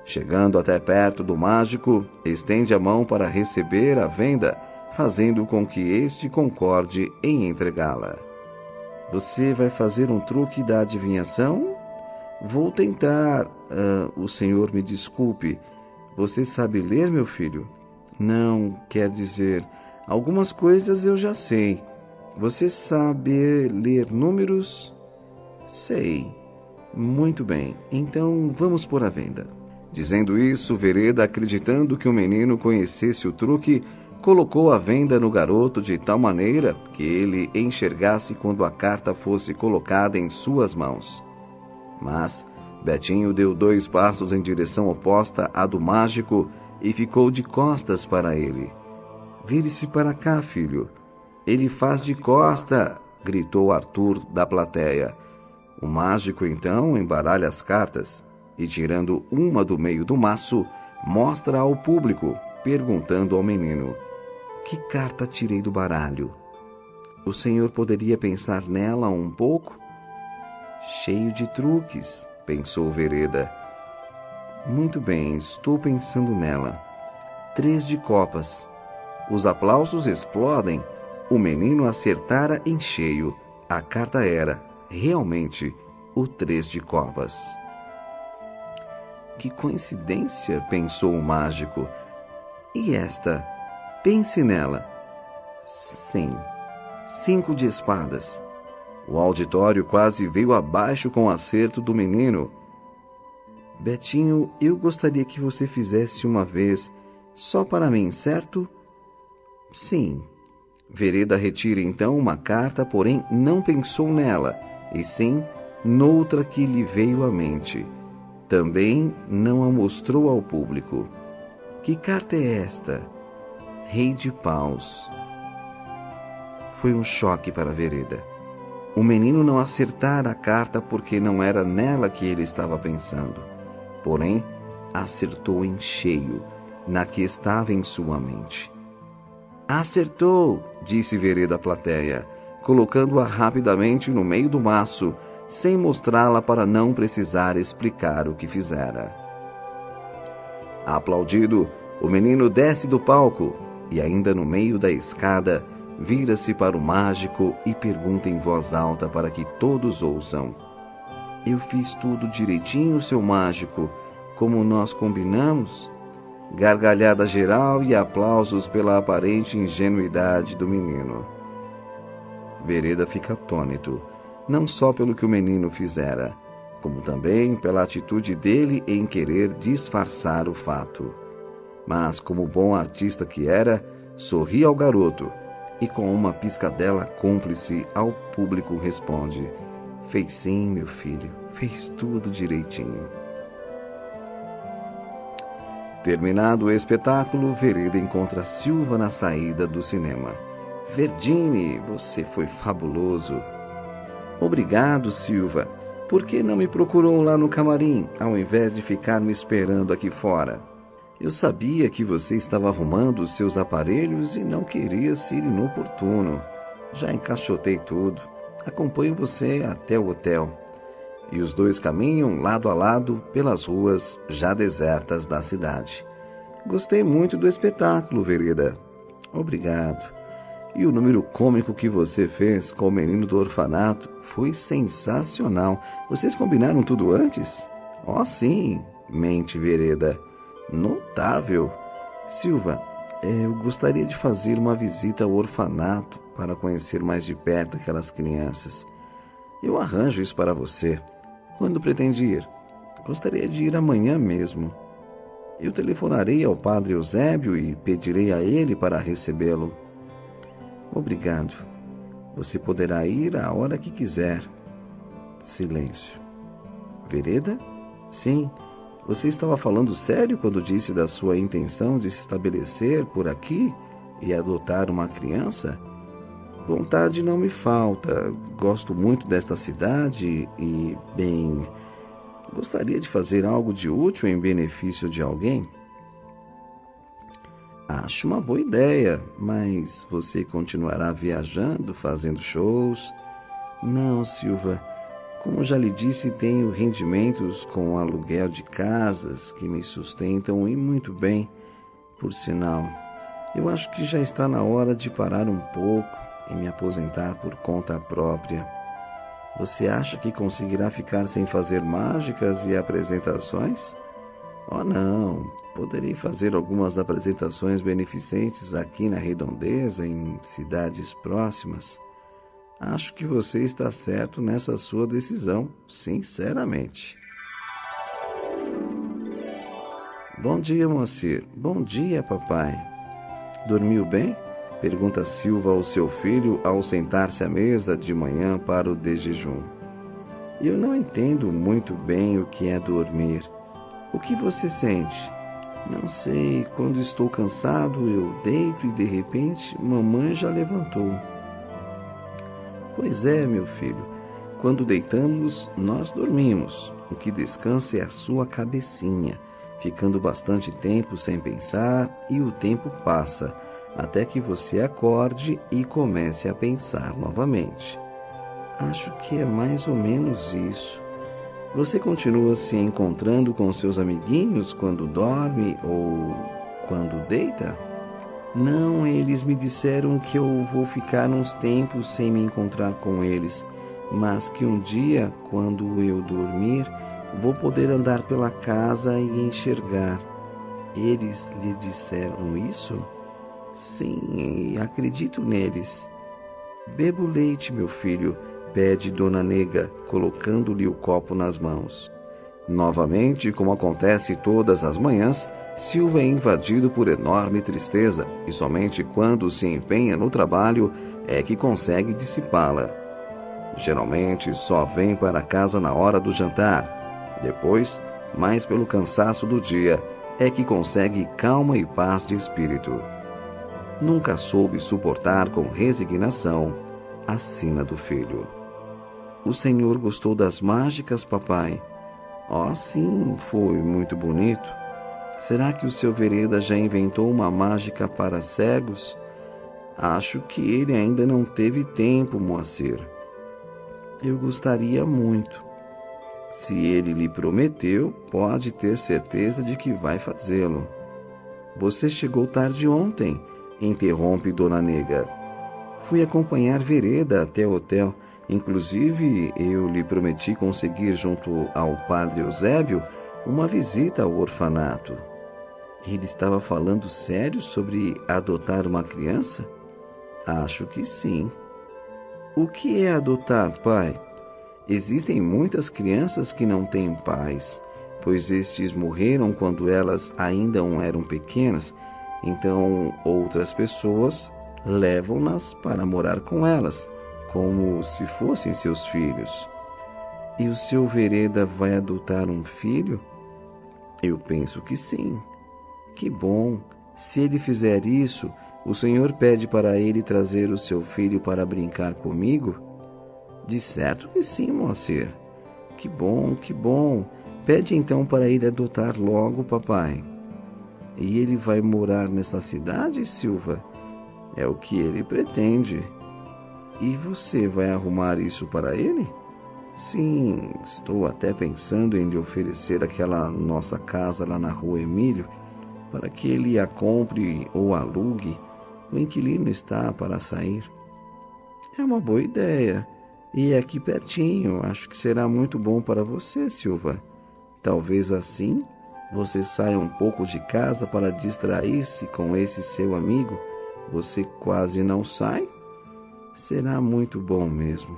Chegando até perto do mágico, estende a mão para receber a venda, fazendo com que este concorde em entregá-la. Você vai fazer um truque da adivinhação? Vou tentar. O senhor me desculpe. Você sabe ler, meu filho? Não, quer dizer, algumas coisas eu já sei. Você sabe ler números? Sei. Muito bem, então vamos pôr a venda. Dizendo isso, Vereda, acreditando que o menino conhecesse o truque, colocou a venda no garoto de tal maneira que ele enxergasse quando a carta fosse colocada em suas mãos. Mas Betinho deu 2 passos em direção oposta à do mágico e ficou de costas para ele. Vire-se para cá, filho. Ele faz de costa, gritou Arthur da plateia. O mágico então embaralha as cartas e, tirando uma do meio do maço, mostra ao público, perguntando ao menino: Que carta tirei do baralho? O senhor poderia pensar nela um pouco? Cheio de truques, pensou Vereda. Muito bem, estou pensando nela. 3 de copas. Os aplausos explodem. O menino acertara em cheio. A carta era, realmente, o 3 de copas. Que coincidência, pensou o mágico. E esta? Pense nela. Sim, 5 de espadas. O auditório quase veio abaixo com o acerto do menino. Betinho, eu gostaria que você fizesse uma vez, só para mim, certo? Sim. Vereda retira então uma carta, porém não pensou nela, e sim noutra que lhe veio à mente. Também não a mostrou ao público. Que carta é esta? Rei de paus. Foi um choque para Vereda. O menino não acertara a carta porque não era nela que ele estava pensando. Porém, acertou em cheio, na que estava em sua mente. Acertou, disse Vereda à plateia, colocando-a rapidamente no meio do maço, sem mostrá-la para não precisar explicar o que fizera. Aplaudido, o menino desce do palco e ainda no meio da escada, vira-se para o mágico e pergunta em voz alta para que todos ouçam: Eu fiz tudo direitinho, seu mágico, como nós combinamos? Gargalhada geral e aplausos pela aparente ingenuidade do menino. Vereda fica atônito, não só pelo que o menino fizera, como também pela atitude dele em querer disfarçar o fato. Mas, como bom artista que era, sorri ao garoto e, com uma piscadela cúmplice ao público, responde: Fez sim, meu filho, fez tudo direitinho. Terminado o espetáculo, Vereda encontra Silva na saída do cinema. Verdine, você foi fabuloso. Obrigado, Silva. Por que não me procurou lá no camarim, ao invés de ficar me esperando aqui fora? Eu sabia que você estava arrumando os seus aparelhos e não queria ser inoportuno. Já encaixotei tudo. Acompanho você até o hotel. E os dois caminham lado a lado pelas ruas já desertas da cidade. Gostei muito do espetáculo, Vereda. Obrigado. E o número cômico que você fez com o menino do orfanato foi sensacional. Vocês combinaram tudo antes? Oh, sim, mente Vereda. Notável. Silva, eu gostaria de fazer uma visita ao orfanato para conhecer mais de perto aquelas crianças. Eu arranjo isso para você. Quando pretende ir? Gostaria de ir amanhã mesmo. Eu telefonarei ao padre Eusébio e pedirei a ele para recebê-lo. Obrigado. Você poderá ir a hora que quiser. Silêncio. Vereda? Sim. Você estava falando sério quando disse da sua intenção de se estabelecer por aqui e adotar uma criança? Vontade não me falta. Gosto muito desta cidade e, bem, gostaria de fazer algo de útil em benefício de alguém. Acho uma boa ideia, mas você continuará viajando, fazendo shows? Não, Silva. Como já lhe disse, tenho rendimentos com o aluguel de casas que me sustentam e muito bem. Por sinal, eu acho que já está na hora de parar um pouco e me aposentar por conta própria. Você acha que conseguirá ficar sem fazer mágicas e apresentações? Oh, não. Poderei fazer algumas apresentações beneficentes aqui na Redondeza, em cidades próximas. Acho que você está certo nessa sua decisão, sinceramente. Bom dia, Moacir. Bom dia, papai. Dormiu bem? Pergunta Silva ao seu filho ao sentar-se à mesa de manhã para o de jejum. Eu não entendo muito bem o que é dormir. O que você sente? Não sei, quando estou cansado eu deito e de repente mamãe já levantou. Pois é, meu filho, quando deitamos nós dormimos, o que descansa é a sua cabecinha, ficando bastante tempo sem pensar e o tempo passa, até que você acorde e comece a pensar novamente. Acho que é mais ou menos isso. Você continua se encontrando com seus amiguinhos quando dorme ou quando deita? Não, eles me disseram que eu vou ficar uns tempos sem me encontrar com eles, mas que um dia, quando eu dormir, vou poder andar pela casa e enxergar. Eles lhe disseram isso? Sim, acredito neles. Beba o leite, meu filho, pede Dona Nega, colocando-lhe o copo nas mãos. Novamente, como acontece todas as manhãs, Silva é invadido por enorme tristeza e somente quando se empenha no trabalho é que consegue dissipá-la. Geralmente só vem para casa na hora do jantar. Depois, mais pelo cansaço do dia, é que consegue calma e paz de espírito. Nunca soube suportar com resignação a sina do filho. O senhor gostou das mágicas, papai? Oh, sim, foi muito bonito. Será que o seu Vereda já inventou uma mágica para cegos? Acho que ele ainda não teve tempo, Moacir. Eu gostaria muito. Se ele lhe prometeu, pode ter certeza de que vai fazê-lo. Você chegou tarde ontem. interrompe Dona Nega. Fui acompanhar Vereda até o hotel. Inclusive, eu lhe prometi conseguir junto ao padre Eusébio uma visita ao orfanato. Ele estava falando sério sobre adotar uma criança? Acho que sim. O que é adotar, pai? Existem muitas crianças que não têm pais, pois estes morreram quando elas ainda eram pequenas, então outras pessoas levam-nas para morar com elas, como se fossem seus filhos. E o seu Vereda vai adotar um filho? Eu penso que sim. Que bom! Se ele fizer isso, o Senhor pede para ele trazer o seu filho para brincar comigo? De certo que sim, Moacir. Que bom, que bom. Pede então para ele adotar logo, papai. E ele vai morar nessa cidade, Silva? É o que ele pretende. E você vai arrumar isso para ele? Sim, estou até pensando em lhe oferecer aquela nossa casa lá na rua Emílio, para que ele a compre ou alugue. O inquilino está para sair. É uma boa ideia. E é aqui pertinho. Acho que será muito bom para você, Silva. Talvez assim você saia um pouco de casa para distrair-se com esse seu amigo. Você quase não sai? Será muito bom mesmo.